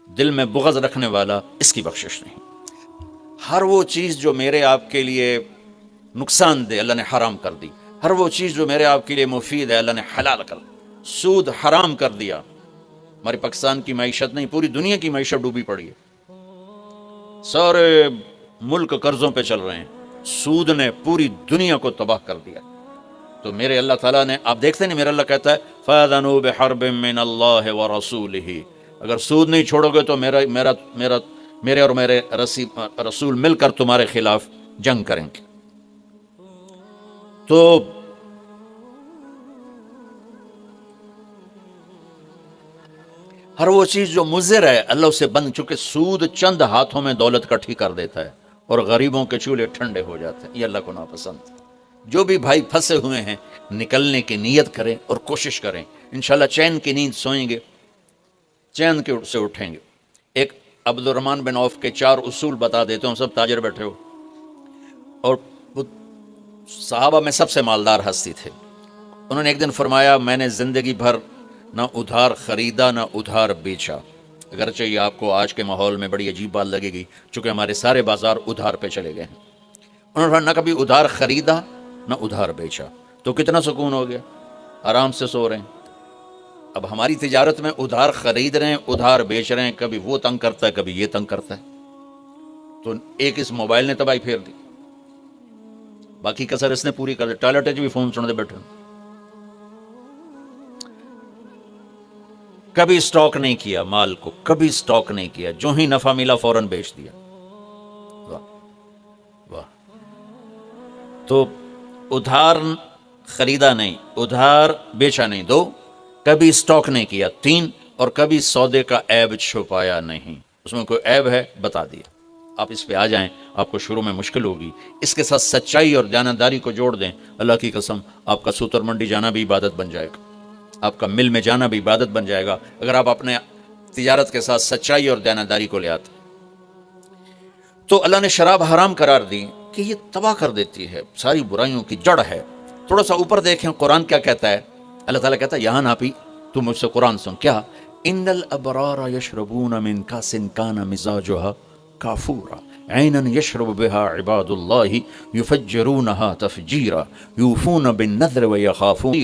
دل میں بغض رکھنے والا، اس کی بخشش نہیں۔ ہر وہ چیز جو میرے آپ کے لیے نقصان دہ اللہ نے حرام کر دی، ہر وہ چیز جو میرے آپ کے لیے مفید ہے اللہ نے حلال کر دی۔ سود حرام کر دیا، ہماری پاکستان کی معیشت نہیں پوری دنیا کی معیشت ڈوبی پڑی ہے، سارے ملک قرضوں پہ چل رہے ہیں، سود نے پوری دنیا کو تباہ کر دیا۔ تو میرے اللہ تعالیٰ نے، آپ دیکھتے ہیں میرا اللہ کہتا ہے فَأَذَنُوا بِحَرْبٍ مِّنَ اللَّهِ وَرَسُولِهِ، اگر سود نہیں چھوڑو گے تو میرے اور میرے رسول مل کر تمہارے خلاف جنگ کریں گے۔ تو ہر وہ چیز جو مضر ہے اللہ اسے بند، چونکہ سود چند ہاتھوں میں دولت کٹھی کر دیتا ہے اور غریبوں کے چولہے ٹھنڈے ہو جاتے ہیں، یہ اللہ کو ناپسند ہے۔ جو بھی بھائی پھنسے ہوئے ہیں نکلنے کی نیت کریں اور کوشش کریں، انشاءاللہ چین کی نیند سوئیں گے، چین کے سے اٹھیں گے۔ ایک عبد الرحمن بن عوف کے 4 اصول بتا دیتے ہوں، سب تاجر بیٹھے ہو، اور وہ صحابہ میں سب سے مالدار ہستی تھے۔ انہوں نے ایک دن فرمایا میں نے زندگی بھر نہ ادھار خریدا نہ ادھار بیچا، اگرچہ یہ آپ کو آج کے ماحول میں بڑی عجیب بات لگے گی چونکہ ہمارے سارے بازار ادھار پہ چلے گئے ہیں۔ انہوں نے نہ کبھی ادھار خریدا نہ ادھار بیچا، تو کتنا سکون ہو گیا، آرام سے سو رہے ہیں۔ اب ہماری تجارت میں ادھار خرید رہے ہیں ادھار بیچ رہے ہیں، کبھی وہ تنگ کرتا ہے کبھی یہ تنگ کرتا ہے، تو ایک اس موبائل نے تباہی پھیر دی، باقی کسر اس نے پوری کر دی، ٹوائلٹ بھی فون سنتے بیٹھے۔ کبھی سٹاک نہیں کیا مال کو، کبھی سٹاک نہیں کیا، جو ہی نفع ملا فوراً بیچ دیا۔ واہ واہ۔ تو ادھار خریدا نہیں، ادھار بیچا نہیں 2، کبھی سٹاک نہیں کیا 3، اور کبھی سودے کا عیب چھپایا نہیں، اس میں کوئی عیب ہے بتا دیا۔ آپ اس پہ آ جائیں، آپ کو شروع میں مشکل ہوگی، اس کے ساتھ سچائی اور دیانتداری کو جوڑ دیں، اللہ کی قسم آپ کا سوتر منڈی جانا بھی عبادت بن جائے گا، آپ کا مل میں جانا بھی عبادت بن جائے گا، اگر آپ اپنے تجارت کے ساتھ سچائی اور دیانتداری کو لے آتے۔ تو اللہ نے شراب حرام قرار دی کہ یہ تباہ کر دیتی ہے، ساری برائیوں کی جڑ ہے۔ تھوڑا سا اوپر دیکھیں قرآن کیا کہتا ہے، اللہ تعالیٰ کہتا ہے یہاں نہ پی، تو مجھ سے قرآن سن، کیا ان الابرار یشربون من کاس کان مزاجها کافورا عینا یشرب بها عباد اللہ یفجرونها تفجیرا یوفون بالنذر ویخافون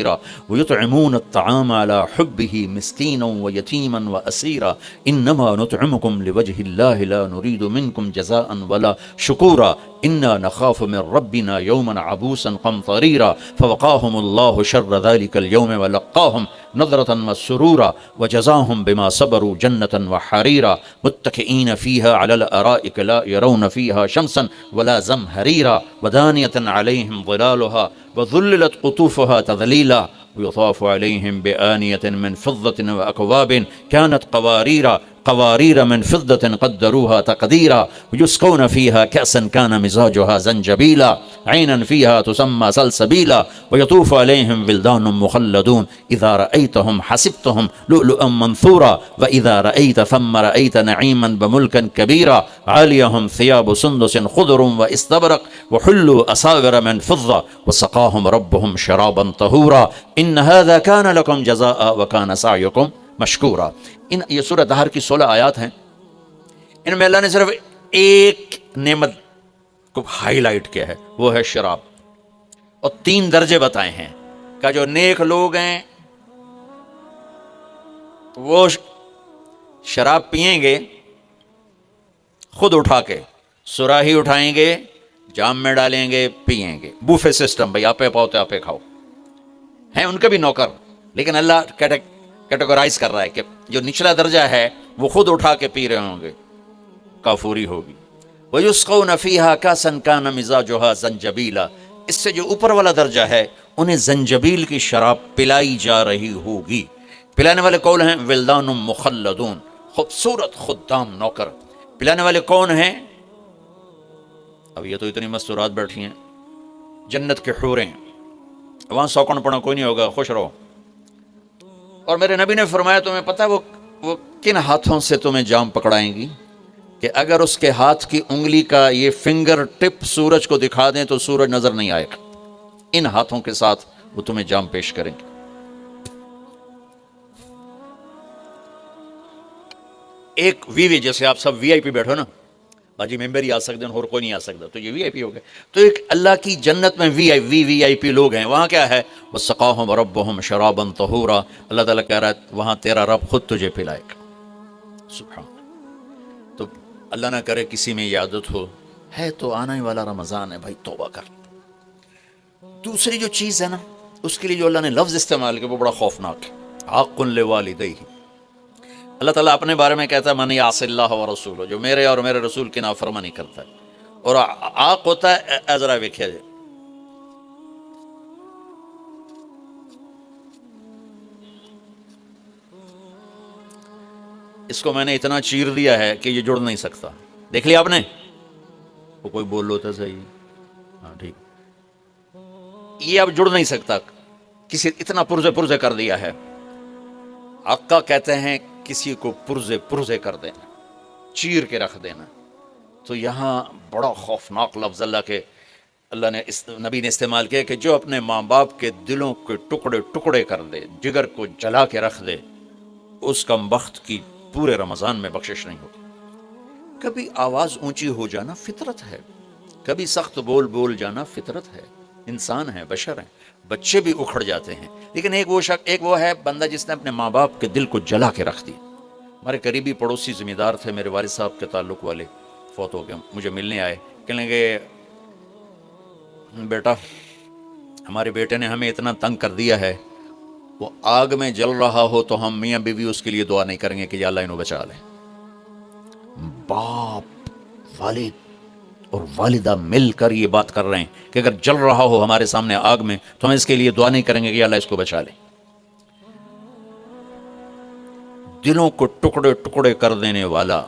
ویطعمون الطعام على حبه مسکینا ویتیما واسیرا انما نطعمکم لوجه اللہ لا نرید منکم جزاء ولا شکورا انا نخاف من ربنا یوما عبوسا قمطریرا فوقاهم اللہ شر ذلك اليوم ولقاهم نظرة وسرورا وجزاهم بما صبروا جنة وحريرا متكئين فيها على الأرائك لا يرون فيها شمسا ولا زمهريرا ودانية عليهم ظلالها وذللت قطوفها تذليلا ويطاف عليهم بآنية من فضة وأكواب كانت قواريرا قوارير من فضة قدروها تقديرا يسقون فيها كأسا كان مزاجها زنجبيلا عينا فيها تسمى سلسبيلا ويطوف عليهم ولدان مخلدون إذا رأيتهم حسبتهم لؤلؤا منثورا وإذا رأيت ثم رأيت نعيما بملكا كبيرا عاليهم ثياب سندس خضر واستبرق وحلوا أساور من فضة وسقاهم ربهم شرابا طهورا إن هذا كان لكم جزاء وكان سعيكم مشکورا۔ یہ سورہ دہر کی 16 آیات ہیں، ان میں اللہ نے صرف ایک نعمت کو ہائی لائٹ کیا ہے، وہ ہے شراب، اور 3 درجے بتائے ہیں کہ جو نیک لوگ ہیں وہ شراب پئیں گے خود اٹھا کے، سراہی اٹھائیں گے، جام میں ڈالیں گے، پئیں گے، بوفے سسٹم، بھائی آپ پاؤ تو آپ کھاؤ، ہیں ان کے بھی نوکر، لیکن اللہ کیٹیگرائز کر رہا ہے کہ جو نچلا درجہ ہے وہ خود اٹھا کے پی رہے ہوں گے، کافوری ہوگی۔ وَيُسْقَوْنَ فِيهَا كَأْسًا كَانَ مِزَاجُهَا زَنْجَبِيلًا، اس سے جو اوپر والا درجہ ہے انہیں زنجبیل کی شراب پلائی جا رہی ہوگی۔ پلانے والے کون ہیں؟ ولدان مخلدون، خوبصورت خدام نوکر۔ پلانے والے کون ہیں؟ اب یہ تو اتنی مستورات بیٹھی ہیں، جنت کے حوریں، وہاں سوکن پڑا کوئی نہیں ہوگا، خوش رہو۔ اور میرے نبی نے فرمایا تمہیں پتہ وہ کن ہاتھوں سے تمہیں جام پکڑائیں گی کہ اگر اس کے ہاتھ کی انگلی کا یہ فنگر ٹپ سورج کو دکھا دیں تو سورج نظر نہیں آئے گا، ان ہاتھوں کے ساتھ وہ تمہیں جام پیش کریں گے۔ ایک وی جیسے آپ سب وی آئی پی بیٹھو نا، باجی ممبر ہی آ سکتے ہیں اور کوئی نہیں آ سکتا، تو یہ وی آئی پی ہو گئے۔ تو ایک اللہ کی جنت میں وی آئی پی لوگ ہیں، وہاں کیا ہے؟ وَسَقَاهُمْ رَبُّهُمْ شَرَابًا طَهُورًا، اللہ تعالیٰ کہہ رہا ہے وہاں تیرا رب خود تجھے پلائے گا۔ سبحان۔ تو اللہ نہ کرے کسی میں یہ عادت ہو، ہے تو آنے والا رمضان ہے، بھائی توبہ کر۔ دوسری جو چیز ہے نا، اس کے لیے جو اللہ نے لفظ استعمال کیا وہ بڑا خوفناک ہے، حَقٌّ لِوَالِدَيْهِ۔ اللہ تعالیٰ اپنے بارے میں کہتا ہے من یعص اللہ ورسولہ، جو میرے اور میرے رسول کی نافرمانی کرتا ہے، اور آق ہوتا ہے ازرا ویکھیا جائے، اس کو میں نے اتنا چیر دیا ہے کہ یہ جڑ نہیں سکتا۔ دیکھ لیا آپ نے؟ وہ کوئی بول لو تو صحیح، ہاں ٹھیک، یہ اب جڑ نہیں سکتا، کسی اتنا پرزے کر دیا ہے۔ آقا کہتے ہیں کسی کو پرزے کر دینا، چیر کے رکھ دینا۔ تو یہاں بڑا خوفناک لفظ اللہ نے نبی نے استعمال کیا کہ جو اپنے ماں باپ کے دلوں کے ٹکڑے کر دے، جگر کو جلا کے رکھ دے، اس کا بخت کی پورے رمضان میں بخشش نہیں ہوگی۔ کبھی آواز اونچی ہو جانا فطرت ہے، کبھی سخت بول جانا فطرت ہے، انسان ہیں، بشر ہیں، بچے بھی اکھڑ جاتے ہیں، لیکن ایک وہ ہے بندہ جس نے اپنے ماں باپ کے دل کو جلا کے رکھ دیا۔ ہمارے قریبی پڑوسی ذمہ دار تھے، میرے والد صاحب کے تعلق والے، فوت ہو گئے، مجھے ملنے آئے، کہنے لگے بیٹا ہمارے بیٹے نے ہمیں اتنا تنگ کر دیا ہے، وہ آگ میں جل رہا ہو تو ہم میاں بیوی اس کے لیے دعا نہیں کریں گے کہ یا اللہ انہوں بچا لے۔ باپ، والد اور والدہ مل کر یہ بات کر رہے ہیں کہ اگر جل رہا ہو ہمارے سامنے آگ میں تو ہم اس کے لیے دعا نہیں کریں گے کہ اللہ اس کو بچا لے۔ دلوں کو ٹکڑے کر دینے والا،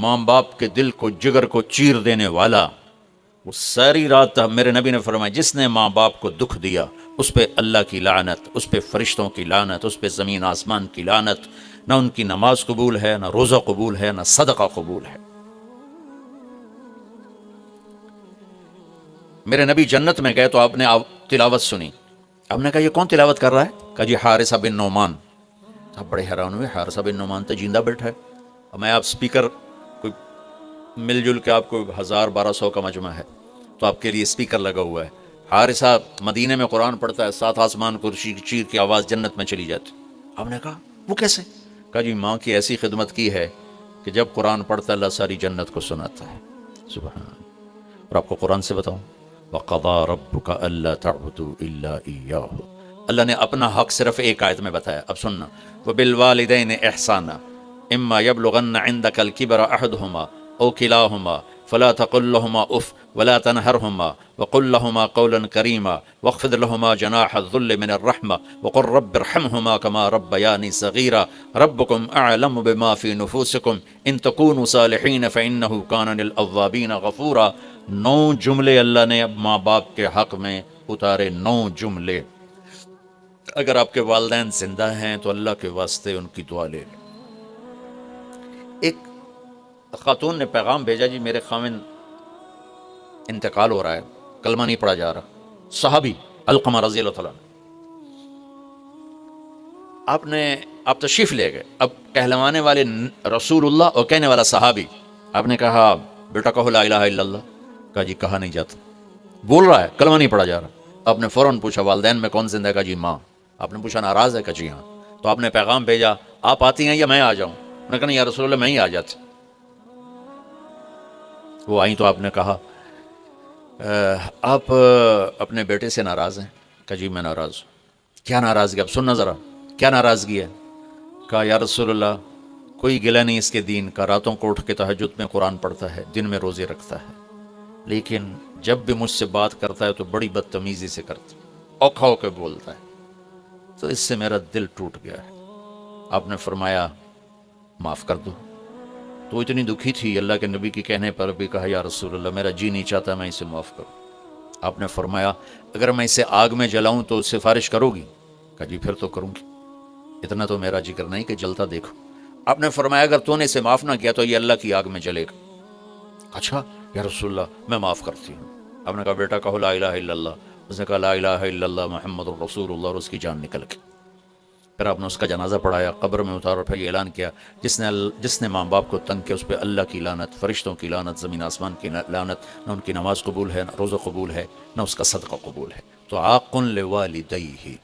ماں باپ کے دل کو، جگر کو چیر دینے والا، وہ ساری رات میرے نبی نے فرمایا جس نے ماں باپ کو دکھ دیا اس پہ اللہ کی لعنت، اس پہ فرشتوں کی لعنت، اس پہ زمین آسمان کی لعنت، نہ ان کی نماز قبول ہے، نہ روزہ قبول ہے، نہ صدقہ قبول ہے۔ میرے نبی جنت میں گئے تو آپ نے تلاوت سنی، آپ نے کہا یہ کون تلاوت کر رہا ہے؟ کہا جی حارثہ بن نعمان۔ آپ بڑے حیران ہوئے، حارثہ بن نعمان تو زندہ بیٹھا ہے، اور میں آپ سپیکر کوئی مل جل کے آپ کو 1000-1200 کا مجمع ہے تو آپ کے لیے سپیکر لگا ہوا ہے، حارثہ مدینے میں قرآن پڑھتا ہے، 7 آسمان کو چیر کی آواز جنت میں چلی جاتی۔ آپ نے کہا وہ کیسے؟ کہا جی ماں کی ایسی خدمت کی ہے کہ جب قرآن پڑھتا اللہ ساری جنت کو سناتا ہے۔ سبحان۔ اور آپ کو قرآن سے بتاؤں، وَقَضَىٰ رَبُّكَ أَلَّا تَعْبُدُوا إِلَّا إِيَّاهُ، اللہ نے اپنا حق صرف ایک آیت میں بتایا۔ اب سننا، وَبِالْوَالِدَيْنِ إِحْسَانًا إِمَّا يَبْلُغَنَّ عِندَكَ الْكِبَرَ أَحَدُهُمَا أَوْ كِلَاهُمَا فلا تقل لهما اف ولا تنهرهما وقل لهما قولا كريما واخفض لهما جناح الذل من الرحمة وقل رب ارحمهما كما ربياني صغيرا ربكم أعلم بما في نفوسكم إن تكونوا صالحين فإنه كان للأوابين غفورا. 9 جملے اللہ نے اب ماں باپ کے حق میں اتارے. 9 جملے. اگر آپ کے والدین زندہ ہیں تو اللہ کے واسطے ان کی دعا لے لیں. ایک خاتون نے پیغام بھیجا، جی میرے خاوند انتقال ہو رہا ہے، کلمہ نہیں پڑھا جا رہا. صحابی علقمہ رضی اللہ تعالیٰ. آپ تشریف لے گئے. اب کہلوانے والے رسول اللہ اور کہنے والا صحابی. آپ نے کہا بیٹا کہو لا الہ الا اللہ. کہا جی کہا نہیں جاتا، بول رہا ہے کلمہ نہیں پڑھا جا رہا. آپ نے فوراً پوچھا والدین میں کون زندہ ہے؟ کہا جی ماں. آپ نے پوچھا ناراض ہے؟ کہا جی ہاں. تو آپ نے پیغام بھیجا آپ آتی ہیں یا میں آ جاؤں؟ انہوں نے کہا نہیں یا رسول اللہ میں ہی آ جاتی. وہ آئیں تو آپ نے کہا آپ اپنے بیٹے سے ناراض ہیں؟ کہا جی میں ناراض ہوں. کیا ناراضگی؟ اب سننا ذرا کیا ناراضگی ہے. کہا یا رسول اللہ کوئی گلہ نہیں اس کے دین کا، راتوں کو اٹھ کے تہجد میں قرآن پڑھتا ہے، دن میں روزے رکھتا ہے، لیکن جب بھی مجھ سے بات کرتا ہے تو بڑی بدتمیزی سے کرتا ہے، اوکھا ہو کے بولتا ہے، تو اس سے میرا دل ٹوٹ گیا ہے. آپ نے فرمایا معاف کر دو. تو وہ اتنی دکھی تھی، اللہ کے نبی کے کہنے پر بھی کہا یا رسول اللہ میرا جی نہیں چاہتا میں اسے معاف کروں. آپ نے فرمایا اگر میں اسے آگ میں جلاؤں تو سفارش کرو گی؟ کہا جی پھر تو کروں گی، اتنا تو میرا جگر نہیں کہ جلتا دیکھو. آپ نے فرمایا اگر تو نے اسے معاف نہ کیا تو یہ اللہ کی آگ میں جلے گا. اچھا یا رسول اللہ میں معاف کرتی ہوں. آپ نے کہا بیٹا کہو لا الہ الا اللہ. اس نے کہا لا الہ الا اللہ محمد الرسول اللہ، اور اس کی جان نکل گئی. پھر آپ نے اس کا جنازہ پڑھایا، قبر میں اتارا، پھر یہ اعلان کیا جس نے ماں باپ کو تنگ کیا اس پہ اللہ کی لعنت، فرشتوں کی لعنت، زمین آسمان کی لعنت. نہ ان کی نماز قبول ہے، نہ روزہ قبول ہے، نہ اس کا صدقہ قبول ہے. تو عاق لوالدیہ،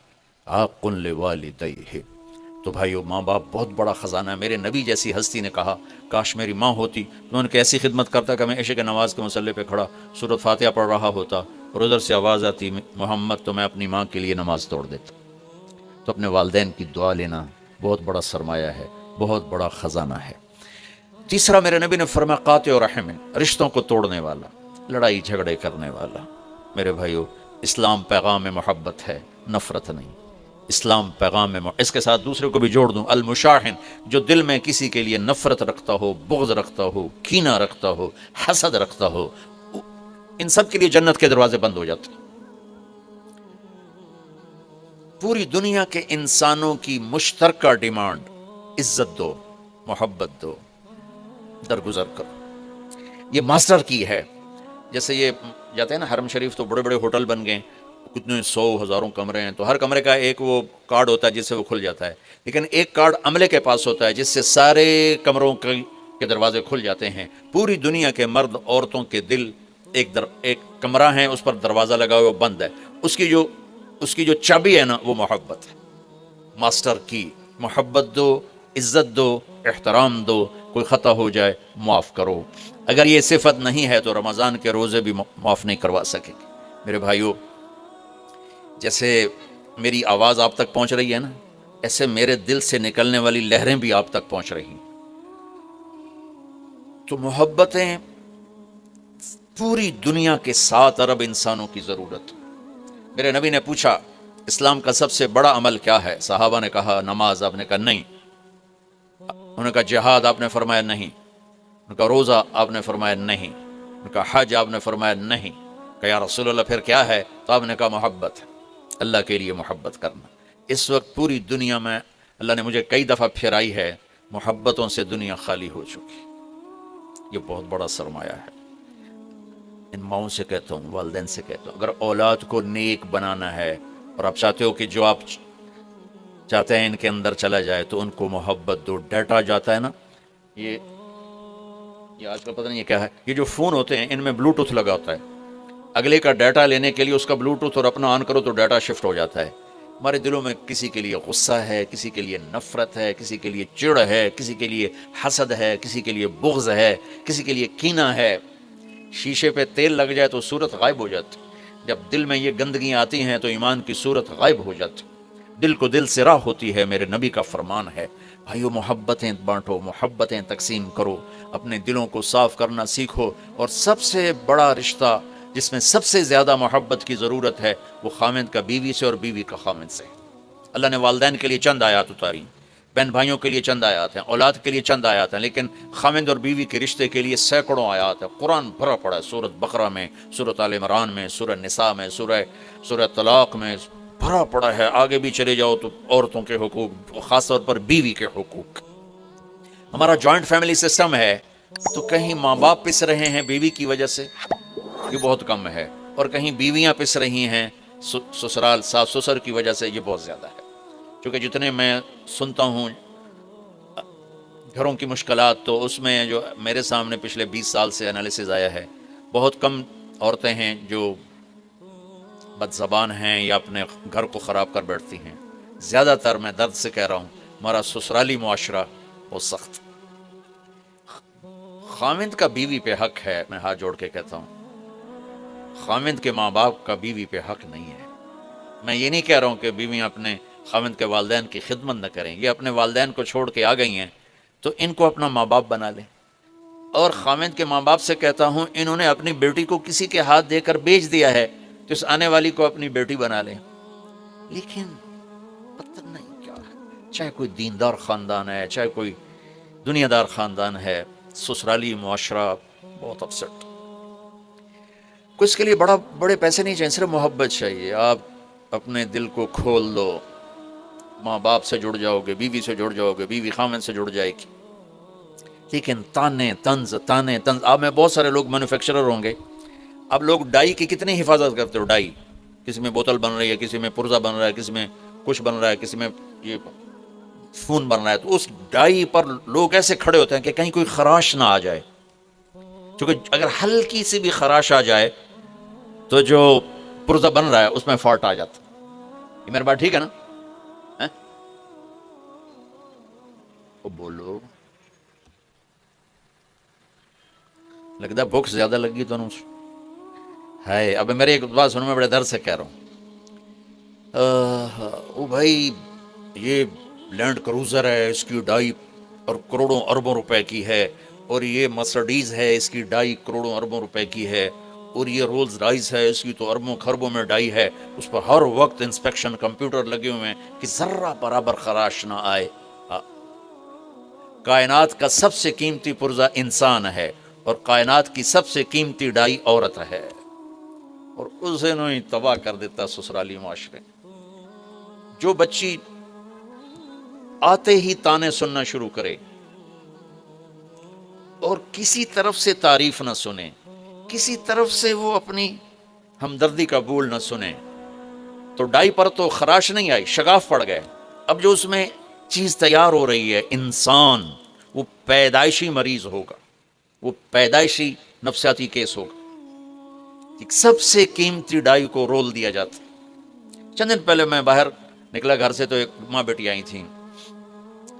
عاق لوالدیہ. تو بھائیو ماں باپ بہت بڑا خزانہ ہے. میرے نبی جیسی ہستی نے کہا کاش میری ماں ہوتی تو ان کی ایسی خدمت کرتا کہ میں عشاء کی نماز کے مصلی پہ کھڑا سورۃ فاتحہ پڑھ رہا ہوتا اور ادھر سے آواز آتی محمد، تو میں اپنی ماں کے لیے نماز توڑ دیتا. تو اپنے والدین کی دعا لینا بہت بڑا سرمایہ ہے، بہت بڑا خزانہ ہے. تیسرا میرے نبی نے فرمایا قاطع رحم، رشتوں کو توڑنے والا، لڑائی جھگڑے کرنے والا. میرے بھائیو اسلام پیغام محبت ہے، نفرت نہیں. اسلام پیغام اس کے ساتھ دوسرے کو بھی جوڑ دوں، المشاحن، جو دل میں کسی کے لیے نفرت رکھتا ہو، بغض رکھتا ہو، کینہ رکھتا ہو، حسد رکھتا ہو، ان سب کے لیے جنت کے دروازے بند ہو جاتے. پوری دنیا کے انسانوں کی مشترکہ ڈیمانڈ عزت دو، محبت دو، درگزر کرو. یہ ماسٹر کی ہے. جیسے یہ جاتے ہیں نا حرم شریف تو بڑے بڑے ہوٹل بن گئے، کتنے 100 ہزاروں کمرے ہیں، تو ہر کمرے کا ایک وہ کارڈ ہوتا ہے جس سے وہ کھل جاتا ہے. لیکن ایک کارڈ عملے کے پاس ہوتا ہے جس سے سارے کمروں کے دروازے کھل جاتے ہیں. پوری دنیا کے مرد عورتوں کے دل ایک کمرہ ہے، اس پر دروازہ لگا ہوا بند ہے. اس کی جو چابی ہے نا وہ محبت ہے. ماسٹر کی محبت دو، عزت دو، احترام دو. کوئی خطا ہو جائے معاف کرو. اگر یہ صفت نہیں ہے تو رمضان کے روزے بھی معاف نہیں کروا سکے گے. میرے بھائیو جیسے میری آواز آپ تک پہنچ رہی ہے نا، ایسے میرے دل سے نکلنے والی لہریں بھی آپ تک پہنچ رہی ہیں. تو محبتیں پوری دنیا کے 7 ارب انسانوں کی ضرورت. میرے نبی نے پوچھا اسلام کا سب سے بڑا عمل کیا ہے؟ صحابہ نے کہا نماز. آپ نے کہا نہیں. انہوں نے کہا جہاد. آپ نے فرمایا نہیں. انہوں نے کہا روزہ. آپ نے فرمایا نہیں. انہوں نے کہا حج. آپ نے فرمایا نہیں. کہ یا رسول اللہ پھر کیا ہے؟ تو آپ نے کہا محبت، اللہ کے لیے محبت کرنا. اس وقت پوری دنیا میں اللہ نے مجھے کئی دفعہ پھرائی ہے، محبتوں سے دنیا خالی ہو چکی. یہ بہت بڑا سرمایہ ہے. ان ماؤں سے کہتا ہوں، والدین سے کہتا ہوں، اگر اولاد کو نیک بنانا ہے اور آپ چاہتے ہو کہ جو آپ چاہتے ہیں ان کے اندر چلا جائے تو ان کو محبت دو. ڈیٹا جاتا ہے نا، یہ آج کل پتہ نہیں یہ کیا ہے، یہ جو فون ہوتے ہیں ان میں بلوٹوتھ لگا ہوتا ہے. اگلے کا ڈیٹا لینے کے لیے اس کا بلوٹوتھ اور اپنا آن کرو تو ڈیٹا شفٹ ہو جاتا ہے. ہمارے دلوں میں کسی کے لیے غصہ ہے، کسی کے لیے نفرت ہے، کسی کے لیے چڑ ہے، کسی کے لیے حسد ہے، کسی کے لیے بغض ہے، کسی کے لیے کینہ ہے. شیشے پہ تیل لگ جائے تو صورت غائب ہو جاتی. جب دل میں یہ گندگیاں آتی ہیں تو ایمان کی صورت غائب ہو جاتی. دل کو دل سے راہ ہوتی ہے، میرے نبی کا فرمان ہے. بھائیو محبتیں بانٹو، محبتیں تقسیم کرو، اپنے دلوں کو صاف کرنا سیکھو، اور سب سے بڑا رشتہ جس میں سب سے زیادہ محبت کی ضرورت ہے وہ خامند کا بیوی سے اور بیوی کا خامند سے۔ اللہ نے والدین کے لیے چند آیات اتاری، بہن بھائیوں کے لیے چند آیات ہیں، اولاد کے لیے چند آیات ہیں، لیکن خامند اور بیوی کے رشتے کے لیے سینکڑوں آیات ہیں۔ قرآن بھرا پڑا ہے، سورۃ بقرہ میں، سورۃ آل عمران میں، سورۃ نساء میں، سورۃ طلاق میں بھرا پڑا ہے۔ آگے بھی چلے جاؤ تو عورتوں کے حقوق، خاص طور پر بیوی کے حقوق۔ ہمارا جوائنٹ فیملی سسٹم ہے تو کہیں ماں باپ پس رہے ہیں بیوی کی وجہ سے، یہ بہت کم ہے، اور کہیں بیویاں پس رہی ہیں سسرال ساس سسر کی وجہ سے، یہ بہت زیادہ ہے۔ کیونکہ جتنے میں سنتا ہوں گھروں کی مشکلات، تو اس میں جو میرے سامنے پچھلے 20 سال سے انالیسز آیا ہے، بہت کم عورتیں ہیں جو بد زبان ہیں یا اپنے گھر کو خراب کر بیٹھتی ہیں۔ زیادہ تر، میں درد سے کہہ رہا ہوں، ہمارا سسرالی معاشرہ بہت سخت۔ خامند کا بیوی پہ حق ہے، میں ہاتھ جوڑ کے کہتا ہوں، خامند کے ماں باپ کا بیوی پہ حق نہیں ہے۔ میں یہ نہیں کہہ رہا ہوں کہ بیویاں اپنے خامند کے والدین کی خدمت نہ کریں، یہ اپنے والدین کو چھوڑ کے آ گئی ہیں تو ان کو اپنا ماں باپ بنا لیں۔ اور خامند کے ماں باپ سے کہتا ہوں، انہوں نے اپنی بیٹی کو کسی کے ہاتھ دے کر بیچ دیا ہے تو اس آنے والی کو اپنی بیٹی بنا لیں۔ لیکن پتہ نہیں کیا ہے، چاہے کوئی دیندار خاندان ہے، چاہے کوئی دنیا دار خاندان ہے، سسرالی معاشرہ بہت اپسٹ۔ کوئی اس کے لیے بڑے پیسے نہیں چاہیے، صرف محبت چاہیے۔ آپ اپنے دل کو کھول دو، ماں باپ سے جڑ جاؤ گے، بیوی سے جڑ جاؤ گے، بیوی خامن سے جڑ جائے گی۔ لیکن تانے طنز، آپ میں بہت سارے لوگ مینوفیکچرر ہوں گے، اب لوگ ڈائی کی کتنی حفاظت کرتے ہو؟ ڈائی، کسی میں بوتل بن رہی ہے، کسی میں پرزہ بن رہا ہے، کسی میں کچھ بن رہا ہے، کسی میں یہ فون بن رہا ہے، تو اس ڈائی پر لوگ ایسے کھڑے ہوتے ہیں کہ کہیں کوئی خراش نہ آ جائے، کیونکہ اگر ہلکی سی بھی خراش آ جائے تو جو پرزہ بن رہا ہے اس میں فالٹ آ جاتا۔ یہ میری بات ٹھیک ہے نا؟ بولو، لگتا ہے بھوک زیادہ لگی تو ہے۔ اب میرے ایک بات سنو، میں بڑے درد سے کہہ رہا ہوں، او بھائی، یہ لینڈ کروزر ہے، اس کی ڈائی اور کروڑوں اربوں روپے کی ہے، اور یہ مرسڈیز ہے، اس کی ڈائی کروڑوں اربوں روپے کی ہے، اور یہ رولز رائس ہے، اس کی تو اربوں خربوں میں ڈائی ہے، اس پر ہر وقت انسپیکشن کمپیوٹر لگے ہوئے ہیں کہ ذرہ برابر خراش نہ آئے۔ کائنات کا سب سے قیمتی پرزہ انسان ہے، اور کائنات کی سب سے قیمتی ڈائی عورت ہے، اور اسے انہوں نے تباہ کر دیتا سسرالی معاشرے۔ جو بچی آتے ہی تانے سننا شروع کرے اور کسی طرف سے تعریف نہ سنے، کسی طرف سے وہ اپنی ہمدردی کا بول نہ سنے، تو ڈائی پر تو خراش نہیں آئی، شگاف پڑ گئے۔ اب جو اس میں چیز تیار ہو رہی ہے، انسان، وہ پیدائشی مریض ہوگا، وہ پیدائشی نفسیاتی کیس ہوگا۔ ایک سب سے قیمتی ڈائی کو رول دیا جاتا۔ چند دن پہلے میں باہر نکلا گھر سے، تو ایک ماں بیٹی آئی تھیں،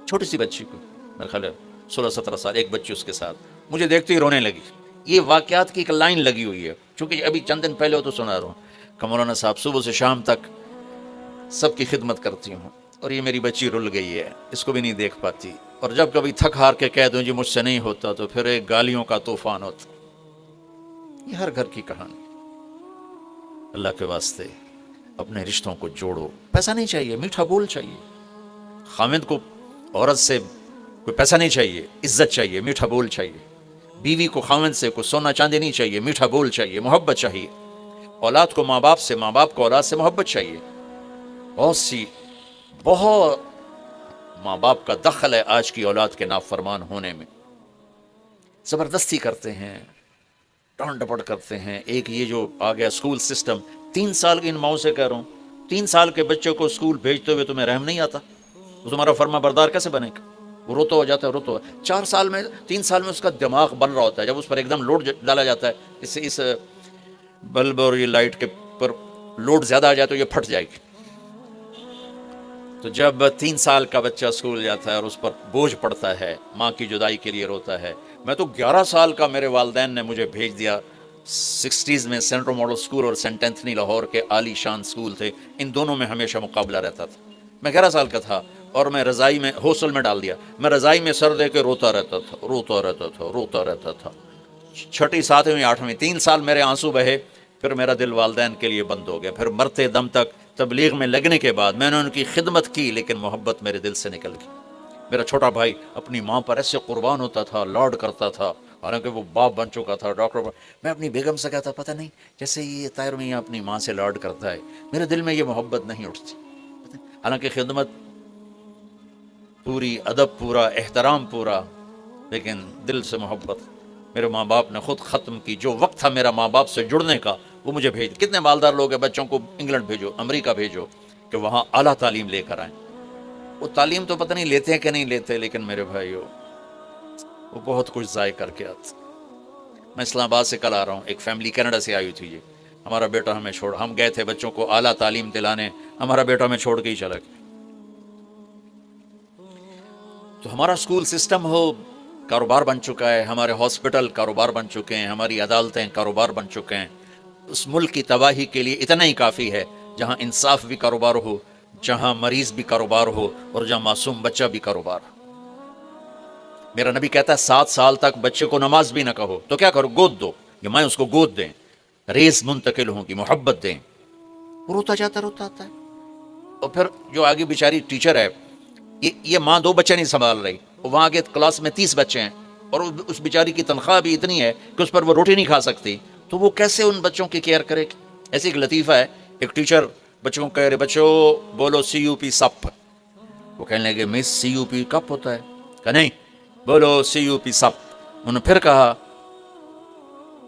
چھوٹی سی بچی کو، میرے خیال 16-17 سال، ایک بچی اس کے ساتھ، مجھے دیکھتے ہی رونے لگی۔ یہ واقعات کی ایک لائن لگی ہوئی ہے، چونکہ ابھی چند دن پہلے ہو تو سنا رہا ہوں کہ مولانا صاحب صبح سے شام تک سب کی خدمت کرتی ہوں، اور یہ میری بچی رل گئی ہے، اس کو بھی نہیں دیکھ پاتی، اور جب کبھی تھک ہار کے کہہ دوں جی مجھ سے نہیں ہوتا، تو پھر ایک گالیوں کا طوفان ہوتا۔ یہ ہر گھر کی کہانی۔ اللہ کے واسطے اپنے رشتوں کو جوڑو۔ پیسہ نہیں چاہیے، میٹھا بول چاہیے۔ خامد کو عورت سے کوئی پیسہ نہیں چاہیے، عزت چاہیے، میٹھا بول چاہیے۔ بیوی کو خامد سے کوئی سونا چاندی نہیں چاہیے، میٹھا بول چاہیے، محبت چاہیے۔ اولاد کو ماں باپ سے، ماں باپ کو اولاد سے محبت چاہیے۔ بہت ماں باپ کا دخل ہے آج کی اولاد کے نافرمان ہونے میں، زبردستی کرتے ہیں، ڈانٹ ڈپٹ کرتے ہیں۔ ایک یہ جو آ گیا اسکول سسٹم، 3 سال کی ان ماؤں سے کہہ رہا ہوں، 3 سال کے بچے کو اسکول بھیجتے ہوئے تمہیں رحم نہیں آتا؟ وہ تمہارا فرما بردار کیسے بنے گا؟ وہ روتا ہو جاتا ہے، روتا ہو 4 سال میں، 3 سال میں اس کا دماغ بن رہا ہوتا ہے، جب اس پر ایک دم لوڈ ڈالا جاتا ہے، اس بلب اور یہ لائٹ کے پر لوڈ زیادہ آ جائے تو یہ پھٹ جائے گی۔ تو جب 3 سال کا بچہ اسکول جاتا ہے اور اس پر بوجھ پڑتا ہے، ماں کی جدائی کے لیے روتا ہے۔ میں تو 11 سال کا میرے والدین نے مجھے بھیج دیا 60s میں، سینٹرل ماڈل اسکول اور سینٹ اینتھنی لاہور کے عالی شان اسکول تھے، ان دونوں میں ہمیشہ مقابلہ رہتا تھا۔ میں 11 سال کا تھا اور میں رضائی میں ہاسٹل میں ڈال دیا، میں رضائی میں سر دے کے روتا رہتا تھا، روتا رہتا تھا، روتا رہتا تھا۔ چھٹی 7ویں 8ویں 3 سال میرے آنسو بہے، پھر میرا دل والدین کے لیے بند ہو گیا۔ پھر مرتے دم تک تبلیغ میں لگنے کے بعد میں نے ان کی خدمت کی، لیکن محبت میرے دل سے نکل گئی۔ میرا چھوٹا بھائی اپنی ماں پر ایسے قربان ہوتا تھا، لاڈ کرتا تھا، حالانکہ وہ باپ بن چکا تھا، ڈاکٹر۔ میں اپنی بیگم سے کہتا پتہ نہیں جیسے یہ طاہر میاں اپنی ماں سے لاڈ کرتا ہے، میرے دل میں یہ محبت نہیں اٹھتی۔ حالانکہ خدمت پوری، ادب پورا، احترام پورا، لیکن دل سے محبت میرے ماں باپ نے خود ختم کی۔ جو وقت تھا میرا ماں باپ سے جڑنے کا، وہ مجھے بھیج۔ کتنے مالدار لوگ ہیں، بچوں کو انگلینڈ بھیجو، امریکہ بھیجو کہ وہاں اعلیٰ تعلیم لے کر آئیں۔ وہ تعلیم تو پتہ نہیں لیتے ہیں کہ نہیں لیتے، لیکن میرے بھائیو وہ بہت کچھ ضائع کر کے آتے۔ میں اسلام آباد سے کل آ رہا ہوں، ایک فیملی کینیڈا سے آئی تھی جی، ہمارا بیٹا ہمیں چھوڑ، ہم گئے تھے بچوں کو اعلیٰ تعلیم دلانے، ہمارا بیٹا ہمیں چھوڑ کے ہی چلا گیا۔ تو ہمارا اسکول سسٹم ہو کاروبار بن چکا ہے، ہمارے ہاسپٹل کاروبار بن چکے ہیں، ہماری عدالتیں کاروبار بن چکے ہیں۔ اس ملک کی تباہی کے لیے اتنا ہی کافی ہے، جہاں انصاف بھی کاروبار ہو، جہاں مریض بھی کاروبار ہو، اور جہاں معصوم بچہ بھی کاروبار ہو۔ میرا نبی کہتا ہے 7 سال تک بچے کو نماز بھی نہ کہو تو کیا کرو، گود دو، یا مائیں اس کو گود دیں، ریس منتقل ہوں گی، محبت دیں۔ وہ روتا جاتا روتا آتا ہے۔ اور پھر جو آگے بیچاری ٹیچر ہے، یہ ماں 2 بچے نہیں سنبھال رہی، وہاں کے کلاس میں 30 بچے ہیں، اور اس بیچاری کی تنخواہ بھی اتنی ہے کہ اس پر وہ روٹی نہیں کھا سکتی، تو وہ کیسے ان بچوں کی کیئر کرے گی؟ ایسے ایک لطیفہ ہے، ایک ٹیچر بچوں کو کہہ رہے بچوں بولو CUP سپ، وہ کہنے لگے مس CUP کپ ہوتا ہے، کہ نہیں بولو CUP سپ۔ انہوں نے پھر کہا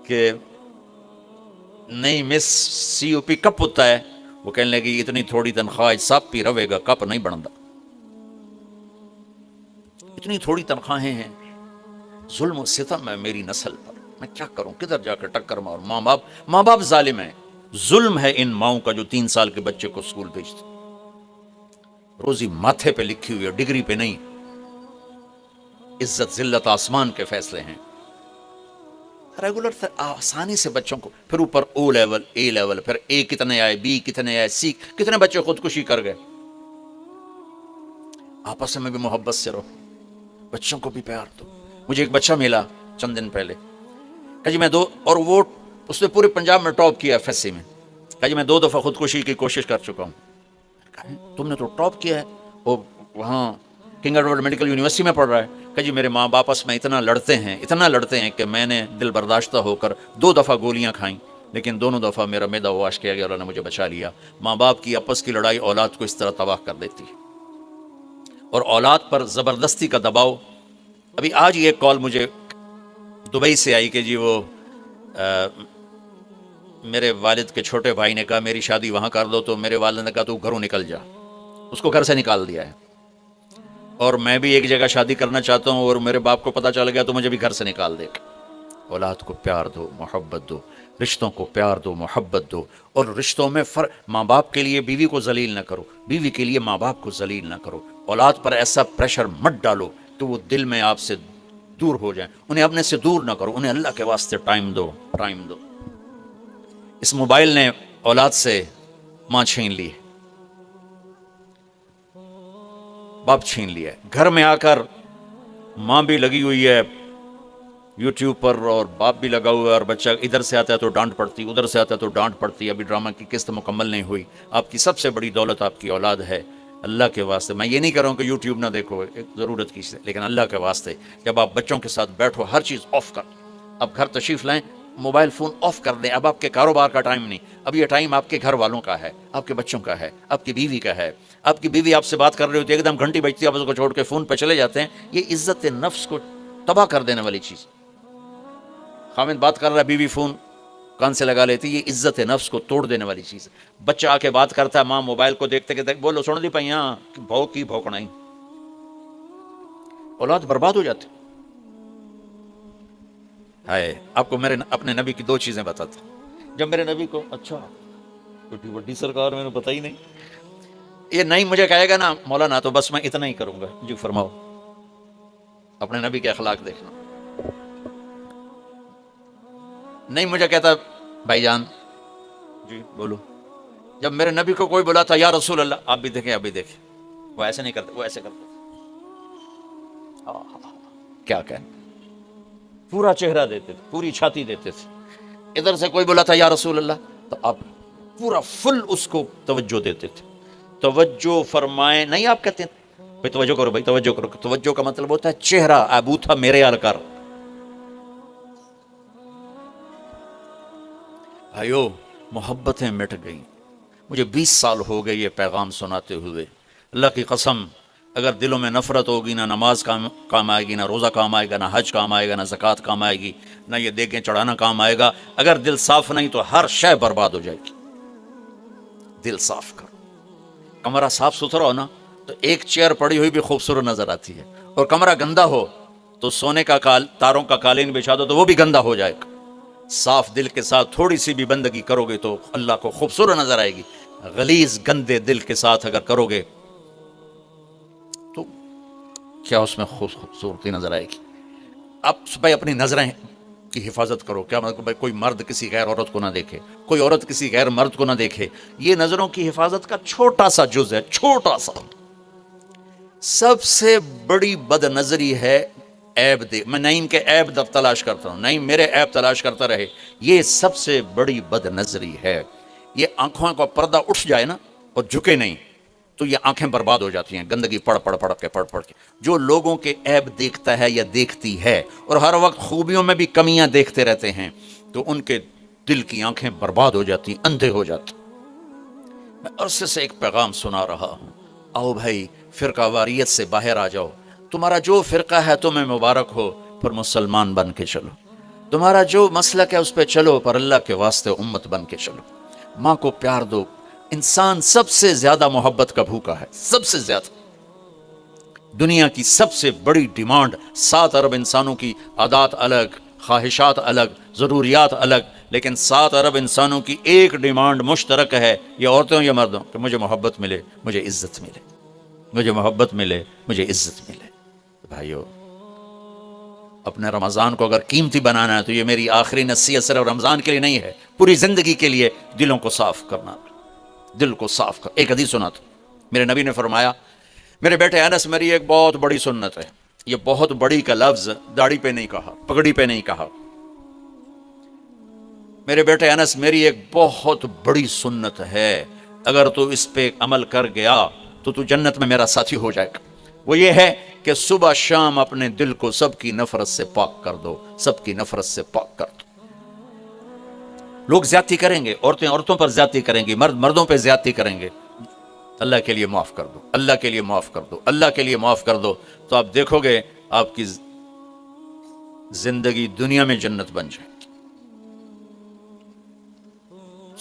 کہ نہیں مس CUP کپ ہوتا ہے، وہ کہنے لگی اتنی تھوڑی تنخواہ سپ پی رہے گا، کپ نہیں بنتا، اتنی تھوڑی تنخواہیں ہیں۔ ظلم و ستم ہے میری نسل پر، میں کیا کروں، کدھر جا کر ٹکر ماروں؟ ماں باپ ظالم ہیں۔ ظلم ہے ان ماؤں کا جو 3 سال کے بچے کو اسکول بھیجتے، روزی ماتھے پہ لکھی ہوئی ہے، ڈگری پہ نہیں۔ عزت ذلت آسمان کے فیصلے ہیں۔ ریگولر آسانی سے بچوں کو، پھر اوپر O لیول A لیول، پھر A کتنے آئے، B کتنے آئے، C کتنے بچے خودکشی کر گئے۔ آپس میں بھی محبت سے رہو، بچوں کو بھی پیار دو۔ مجھے ایک بچہ ملا چند دن پہلے، کہ جی میں اور وہ اس نے پورے پنجاب میں ٹاپ کیا FSC میں، کہ جی میں 2 دفعہ خودکشی کی کوشش کر چکا ہوں۔ تم نے تو ٹاپ کیا ہے، وہ وہاں کنگ ایڈورڈ میڈیکل یونیورسٹی میں پڑھ رہا ہے، کہ جی میرے ماں باپ آپس میں اتنا لڑتے ہیں کہ میں نے دل برداشتہ ہو کر 2 دفعہ گولیاں کھائیں، لیکن دونوں دفعہ میرا معدہ واش کیا گیا، اللہ نے مجھے بچا لیا۔ ماں باپ کی آپس کی لڑائی اولاد کو اس طرح تباہ کر دیتی ہے، اور اولاد پر زبردستی کا دباؤ۔ ابھی آج یہ کال مجھے دبئی سے آئی کہ جی وہ میرے والد کے چھوٹے بھائی نے کہا میری شادی وہاں کر دو، تو میرے والد نے کہا تو گھروں نکل جا، اس کو گھر سے نکال دیا ہے۔ اور میں بھی ایک جگہ شادی کرنا چاہتا ہوں، اور میرے باپ کو پتہ چل گیا تو مجھے بھی گھر سے نکال دے گا۔ اولاد کو پیار دو، محبت دو، رشتوں کو پیار دو، محبت دو، اور رشتوں میں ماں باپ کے لیے بیوی کو ذلیل نہ کرو، بیوی کے لیے ماں باپ کو ذلیل نہ کرو۔ اولاد پر ایسا پریشر مت ڈالو کہ وہ دل میں آپ سے دور ہو جائیں، انہیں اپنے سے دور نہ کرو، انہیں اللہ کے واسطے ٹائم دو۔ اس موبائل نے اولاد سے ماں چھین لی، باپ چھین لیا ہے۔ گھر میں آ کر ماں بھی لگی ہوئی ہے یوٹیوب پر، اور باپ بھی لگا ہوا ہے، اور بچہ ادھر سے آتا ہے تو ڈانٹ پڑتی، ادھر سے آتا ہے تو ڈانٹ پڑتی۔ ابھی ڈرامہ کی قسط مکمل نہیں ہوئی۔ آپ کی سب سے بڑی دولت آپ کی اولاد ہے۔ اللہ کے واسطے میں یہ نہیں کہہ رہا ہوں کہ یوٹیوب نہ دیکھو، ایک ضرورت کی چیز، لیکن اللہ کے واسطے جب آپ بچوں کے ساتھ بیٹھو ہر چیز آف کر، اب گھر تشریف لائیں موبائل فون آف کر دیں۔ اب آپ کے کاروبار کا ٹائم نہیں، اب یہ ٹائم آپ کے گھر والوں کا ہے، آپ کے بچوں کا ہے، آپ کی بیوی کا ہے۔ آپ کی بیوی آپ سے بات کر رہی ہوتی ہے، ایک دم گھنٹی بجتی ہے، آپ اس کو چھوڑ کے فون پہ چلے جاتے ہیں۔ یہ عزت نفس کو تباہ کر دینے والی چیز۔ خامد بات کر رہا ہے، بیوی فون کان سے لگا لیتی، یہ عزت نفس کو توڑ دینے والی چیز ہے۔ بچہ آ کے بات کرتا ہے، ماں موبائل کو دیکھتے کہ بولو سن دی پئی ہاں بھو کی بھوکڑائی، اولاد برباد ہو جاتی۔ ہائے، آپ کو میرے اپنے نبی کی 2 چیزیں بتاتا ہوں۔ جب میرے نبی کو اچھا چھوٹی بڑی سرکار میں نے پتہ ہی نہیں، یہ نہیں مجھے کہے گا نا مولانا تو بس میں اتنا ہی کروں گا۔ جی فرماؤ، اپنے نبی کے اخلاق دیکھنا۔ نہیں مجھے کہتا بھائی جان جی بولو، جب میرے نبی کو کوئی بلا تھا یا رسول اللہ، آپ بھی دیکھیں، آپ بھی دیکھیں، وہ ایسے نہیں کرتے، وہ ایسے کرتے، کیا کہیں، پورا چہرہ دیتے تھے، پوری چھاتی دیتے تھے. ادھر سے کوئی بولا تھا یا رسول اللہ تو آپ پورا فل اس کو توجہ دیتے تھے. توجہ فرمائیں نہیں، آپ کہتے ہیں بھائی توجہ کرو، بھائی توجہ کرو. توجہ کا مطلب ہوتا ہے چہرہ ابو تھا میرے کر. بھائیو محبتیں مٹ گئیں. مجھے 20 سال ہو گئے یہ پیغام سناتے ہوئے. اللہ کی قسم اگر دلوں میں نفرت ہوگی نہ نماز کام آئے گی، نہ روزہ کام آئے گا، نہ حج کام آئے گا، نہ زکوٰۃ کام آئے گی، نہ یہ دیگیں چڑھانا کام آئے گا. اگر دل صاف نہیں تو ہر شے برباد ہو جائے گی. دل صاف کرو. کمرہ صاف ستھرا ہو نا تو ایک چیئر پڑی ہوئی بھی خوبصورت نظر آتی ہے، اور کمرہ گندا ہو تو سونے کا تاروں کا قالین بچھا دو تو وہ بھی گندا ہو جائے گا. صاف دل کے ساتھ تھوڑی سی بھی بندگی کرو گے تو اللہ کو خوبصورت نظر آئے گی. غلیظ گندے دل کے ساتھ اگر کرو گے تو کیا اس میں خوبصورتی نظر آئے گی. اب بھائی اپنی نظریں کی حفاظت کرو. کیا مطلب بھائی کوئی مرد کسی غیر عورت کو نہ دیکھے، کوئی عورت کسی غیر مرد کو نہ دیکھے. یہ نظروں کی حفاظت کا چھوٹا سا جز ہے، چھوٹا سا. سب سے بڑی بد نظری ہے عیب میں نہیں ان کے عیب تلاش کرتا ہوں، نہیں میرے عیب تلاش کرتا رہے. یہ سب سے بڑی بد نظری ہے. یہ آنکھوں کا پردہ اٹھ جائے نا اور جھکے نہیں تو یہ آنکھیں برباد ہو جاتی ہیں، گندگی پڑھ کے. جو لوگوں کے عیب دیکھتا ہے یا دیکھتی ہے اور ہر وقت خوبیوں میں بھی کمیاں دیکھتے رہتے ہیں تو ان کے دل کی آنکھیں برباد ہو جاتی، اندھے ہو جاتے. میں عرصے سے ایک پیغام سنا رہا ہوں، آؤ بھائی فرقہ واریت سے باہر آ جاؤ. تمہارا جو فرقہ ہے تمہیں مبارک ہو، پر مسلمان بن کے چلو. تمہارا جو مسلک ہے اس پہ چلو، پر اللہ کے واسطے امت بن کے چلو. ماں کو پیار دو. انسان سب سے زیادہ محبت کا بھوکا ہے، سب سے زیادہ. دنیا کی سب سے بڑی ڈیمانڈ 7 ارب انسانوں کی عادات الگ، خواہشات الگ، ضروریات الگ، لیکن 7 ارب انسانوں کی ایک ڈیمانڈ مشترک ہے، یہ عورتوں یا مردوں، کہ مجھے محبت ملے، مجھے عزت ملے، مجھے محبت ملے، مجھے عزت ملے. بھائیو اپنے رمضان کو اگر قیمتی بنانا ہے تو یہ میری آخری نصیحت صرف رمضان کے لیے نہیں ہے، پوری زندگی کے لیے دلوں کو صاف کرنا. دل کو صاف کر. ایک حدیث سنا تھا میرے نبی نے فرمایا، میرے بیٹے انس میری ایک بہت بڑی سنت ہے. یہ بہت بڑی کا لفظ داڑھی پہ نہیں کہا، پگڑی پہ نہیں کہا. میرے بیٹے انس میری ایک بہت بڑی سنت ہے، اگر تو اس پہ عمل کر گیا تو تو جنت میں میرا ساتھی ہو جائے گا. وہ یہ ہے کہ صبح شام اپنے دل کو سب کی نفرت سے پاک کر دو، سب کی نفرت سے پاک کر دو. لوگ زیادتی کریں گے، عورتیں عورتوں پر زیادتی کریں گی، مرد مردوں پہ زیادتی کریں گے. اللہ کے لیے معاف کر دو، اللہ کے لیے معاف کر دو، اللہ کے لیے معاف کر دو، تو آپ دیکھو گے آپ کی زندگی دنیا میں جنت بن جائے گی.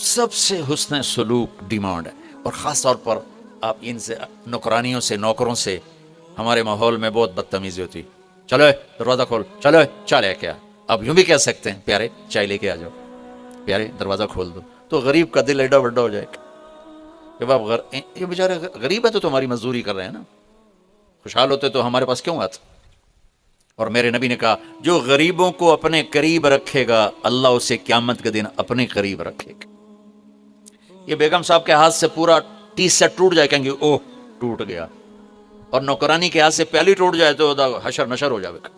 سب سے حسن سلوک ڈیمانڈ ہے، اور خاص طور پر آپ ان سے نوکرانیوں سے، نوکروں سے ہمارے ماحول میں بہت بدتمیزی ہوتی. چلو دروازہ کھول، چلو چلے کیا. آپ یوں بھی کہہ سکتے ہیں پیارے چائے لے کے آ جاؤ، پیارے دروازہ کھول دو، تو غریب کا دل ایڈا بڑا ہو جائے گا. جب آپ یہ بیچارے غریب ہے تو تمہاری مزدوری کر رہے ہیں نا، خوشحال ہوتے تو ہمارے پاس کیوں آتے. اور میرے نبی نے کہا جو غریبوں کو اپنے قریب رکھے گا اللہ اسے قیامت کے دن اپنے قریب رکھے گا. یہ بیگم صاحب کے ہاتھ سے پورا ٹی سیٹ ٹوٹ جائے، کہیں گے اوہ ٹوٹ گیا، اور نوکرانی کے ہاتھ سے پہلی ٹوٹ جائے تو حشر نشر ہو جائے گا.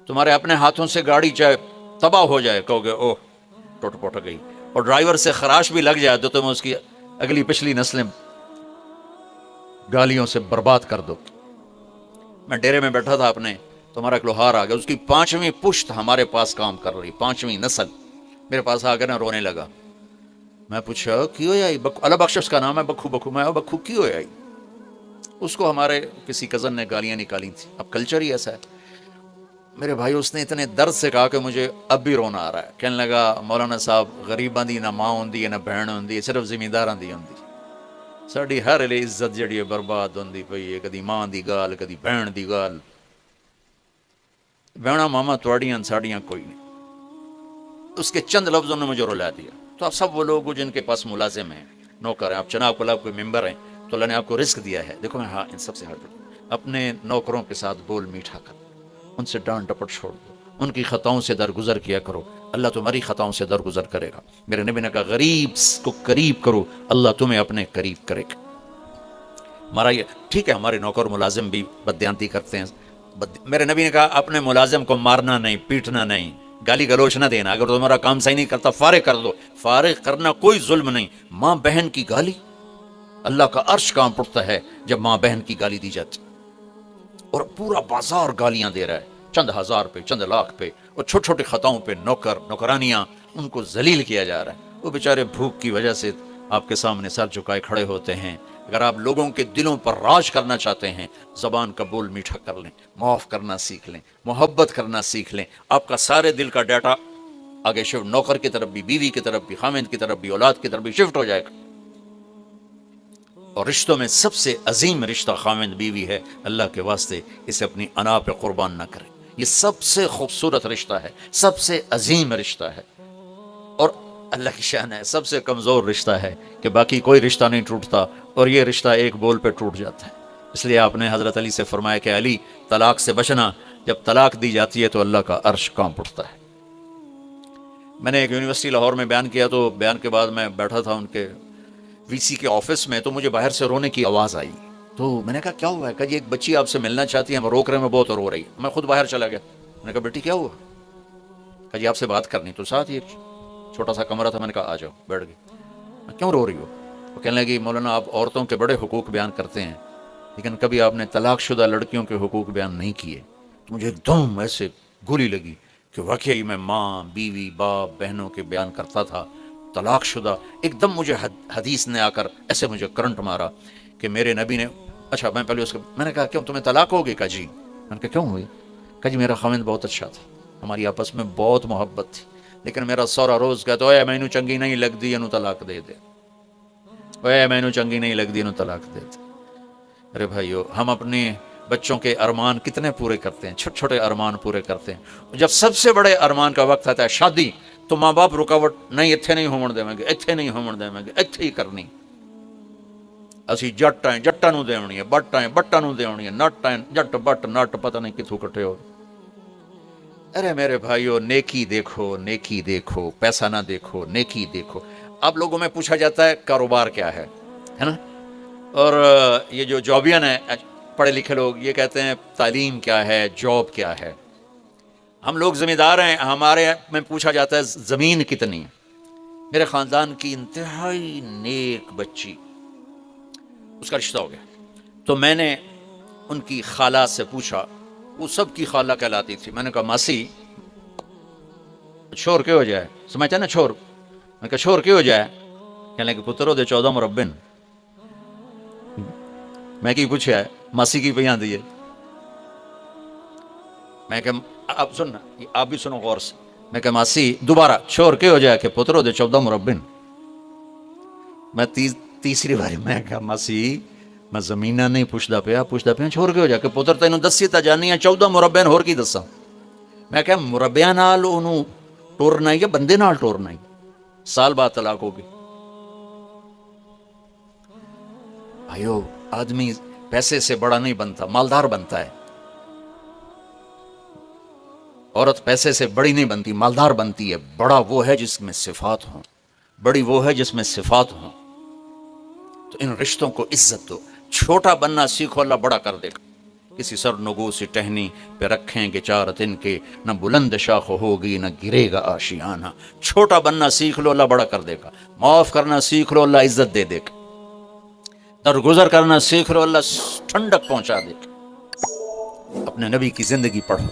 تمہارے اپنے ہاتھوں سے گاڑی چاہے تباہ ہو جائے کہو گے اوہ ٹوٹ پوٹ گئی، اور ڈرائیور سے خراش بھی لگ جائے تو تم اس کی اگلی پچھلی نسلیں گالیوں سے برباد کر دو. میں ڈیرے میں بیٹھا تھا اپنے، تو ہمارا ایک لوہار آ گیا، اس کی 5ویں پشت ہمارے پاس کام کر رہی، 5ویں نسل میرے پاس آ کر نا رونے لگا. میں پوچھا کیوں آئی؟ اللہ بخش اس کا نام ہے، بکھو بکھو. میں بکھو کیوں آئی؟ اس کو ہمارے کسی کزن نے گالیاں نکالی تھی. اب کلچر ہی ایسا ہے میرے بھائی. اس نے اتنے درد سے کہا کہ مجھے اب بھی رونا آ رہا ہے. کہنے لگا مولانا صاحب غریباں دی نہ ماں ہوندی ہے نہ بہن ہوندی ہے، صرف زمینداراں دی ہوندی. ساڈی ہر لیے عزت جڑی ہے برباد ہوندی پئی ہے، کدی ماں دی گال، کدی بہن دی گال. بہنا ماما تواڈیاں ساڈیاں کوئی نہیں. اس کے چند لفظوں نے مجھے رلا دیا. تو آپ سب وہ لوگ جن کے پاس ملازم ہیں، نوکر ہیں، آپ جناب کو کوئی ممبر ہیں تو اللہ نے آپ کو رزق دیا ہے. دیکھو میں ہاں ان سب سے ہٹ اپنے نوکروں کے ساتھ بول میٹھا کر، ان سے ڈانٹ ڈپٹ چھوڑ دو، ان کی خطاؤں سے درگزر کیا کرو، اللہ تمہاری خطاؤں سے درگزر کرے گا. میرے نبی نے کہا غریب کو قریب کرو، اللہ تمہیں اپنے قریب کرے گا. ہمارا یہ ٹھیک ہے، ہمارے نوکر ملازم بھی بددیانتی کرتے ہیں، میرے نبی نے کہا اپنے ملازم کو مارنا نہیں، پیٹنا نہیں، گالی گلوچ نہ دینا، اگر تمہارا کام صحیح نہیں کرتا فارغ کر دو، فارغ کرنا کوئی ظلم نہیں۔ ماں بہن کی گالی، اللہ کا عرش کام پڑتا ہے جب ماں بہن کی گالی دی جاتی، اور پورا بازار گالیاں دے رہا ہے، چند ہزار پہ، چند لاکھ پہ، اور چھوٹے چھوٹے خطاؤں پہ نوکرانیاں ان کو ذلیل کیا جا رہا ہے، وہ بیچارے بھوک کی وجہ سے آپ کے سامنے سر جھکائے کھڑے ہوتے ہیں۔ اگر آپ لوگوں کے دلوں پر راج کرنا چاہتے ہیں، زبان کا بول میٹھا کر لیں، معاف کرنا سیکھ لیں، محبت کرنا سیکھ لیں، آپ کا سارے دل کا ڈیٹا آگے شفٹ، نوکر کی طرف بھی، بیوی کی طرف بھی، خامند کی طرف بھی، اولاد کی طرف بھی شفٹ ہو جائے گا۔ اور رشتوں میں سب سے عظیم رشتہ خامند بیوی ہے، اللہ کے واسطے اسے اپنی انا پہ قربان نہ کریں، یہ سب سے خوبصورت رشتہ ہے، سب سے عظیم رشتہ ہے، اور اللہ کی شان ہے سب سے کمزور رشتہ ہے کہ باقی کوئی رشتہ نہیں ٹوٹتا، اور یہ رشتہ ایک بول پہ ٹوٹ جاتا ہے۔ اس لیے آپ نے حضرت علی سے فرمایا کہ علی، طلاق سے بچنا، جب طلاق دی جاتی ہے تو اللہ کا عرش کانپ اٹھتا ہے۔ میں نے ایک یونیورسٹی لاہور میں بیان کیا، تو بیان کے بعد میں بیٹھا تھا ان کے وی سی کے آفس میں، تو مجھے باہر سے رونے کی آواز آئی، تو میں نے کہا کیا ہوا ہے؟ کہا جی ایک بچی آپ سے ملنا چاہتی ہے، ہم روک رہے ہیں، میں بہت رو رہی ہے۔ میں خود باہر چلا گیا، میں نے کہا بیٹی کیا ہوا؟ کہا جی آپ سے بات کرنی، تو ساتھ ہی ایک چھوٹا سا کمرہ تھا، میں نے کہا آ جاؤ، بیٹھ گئی۔ کیوں رو رہی ہو؟ وہ کہنے لگی مولانا آپ عورتوں کے بڑے حقوق بیان کرتے ہیں، لیکن کبھی آپ نے طلاق شدہ لڑکیوں کے حقوق بیان نہیں کیے۔ تو مجھے ایک دم ایسے گولی لگی کہ واقعی میں ماں، بیوی، باپ، بہنوں کے بیان کرتا تھا، طلاق شدہ، ایک دم مجھے حدیث نے آ کر ایسے مجھے کرنٹ مارا کہ میرے نبی نے، اچھا میں پہلے میں نے کہا کیوں تمہیں طلاق ہوگی؟ کہا جی۔ میں نے کہا کیوں ہوئی؟ کہا جی میرا خاوند بہت اچھا تھا، ہماری آپس میں بہت محبت تھی، لیکن میرا سورا روز کہتا اے مینو چنگی نہیں لگتی، اینو طلاق دے دے، اے مینو چنگی نہیں لگتی، اینو طلاق دے دے۔ ارے بھائیو، ہم اپنے بچوں کے ارمان کتنے پورے کرتے ہیں، چھوٹے چھوٹے ارمان پورے کرتے ہیں، جب سب سے بڑے ارمان کا وقت آتا ہے شادی، تو ماں باپ رکاوٹ، نہیں اتنے نہیں ہومن دیں گے، اتنے نہیں ہومن دیں گے، اتنے ہی کرنی، اسی جٹ ہیں جٹاں نوں دیونی ہے، بٹ ہیں بٹاں نوں دیونی ہے، نٹ ہیں جٹ بٹ نٹ پتہ نہیں کتوں کٹھے ہو۔ ارے میرے بھائیو، نیکی دیکھو، نیکی دیکھو، پیسہ نہ دیکھو، نیکی دیکھو۔ اب لوگوں میں پوچھا جاتا ہے کاروبار کیا ہے نا، اور یہ جو جابین ہیں، پڑھے لکھے لوگ، یہ کہتے ہیں تعلیم کیا ہے، جاب کیا ہے۔ ہم لوگ ذمہ دار ہیں، ہمارے میں پوچھا جاتا ہے زمین کتنی؟ میرے خاندان کی انتہائی نیک بچی، اس کا رشتہ ہو گیا، تو میں نے ان کی خالہ سے پوچھا، وہ سب کی خالہ کہلاتی تھی، میں نے کہا ماسی شور کیوں ہو جائے؟ سمجھتا ہے نا شور؟ میں کہا شور کیوں ہو جائے؟ کہنے کہ پترو دے 14 مربن، میں کی پوچھا ہے ماسی کی پہ دی ہے، میں کہ آپ سننا، آپ بھی سنو غور سے، میں کہ ماسی دوبارہ شور کیوں ہو جائے کہ پترو دے 14 مربن۔ میں تیسری باری میں کہا ماسی میں زمینہ نہیں پوچھتا پیا چھوڑ کے ہو جا کہ پتر تینوں دسی تا جانی ہے 14 مربع ہور کی دساں؟ میں کہا مربعاں نال انہوں ٹورنا یا بندے نال ٹورنا ہی، سال بعد طلاق ہوگی۔ بھائیو، آدمی پیسے سے بڑا نہیں بنتا، مالدار بنتا ہے۔ عورت پیسے سے بڑی نہیں بنتی، مالدار بنتی ہے۔ بڑا وہ ہے جس میں صفات ہوں، بڑی وہ ہے جس میں صفات ہوں۔ تو ان رشتوں کو عزت دو، چھوٹا بننا سیکھو، اللہ بڑا کر دے گا۔ کسی سر نگو سی ٹہنی پہ رکھیں گے چار دن کے، نہ بلند شاخ ہوگی نہ گرے گا آشیانہ۔ چھوٹا بننا سیکھ لو، اللہ بڑا کر دے گا۔ معاف کرنا سیکھ لو، اللہ عزت دے دے گا۔ درگزر کرنا سیکھ لو، اللہ ٹھنڈک پہنچا دے گا۔ اپنے نبی کی زندگی پڑھو،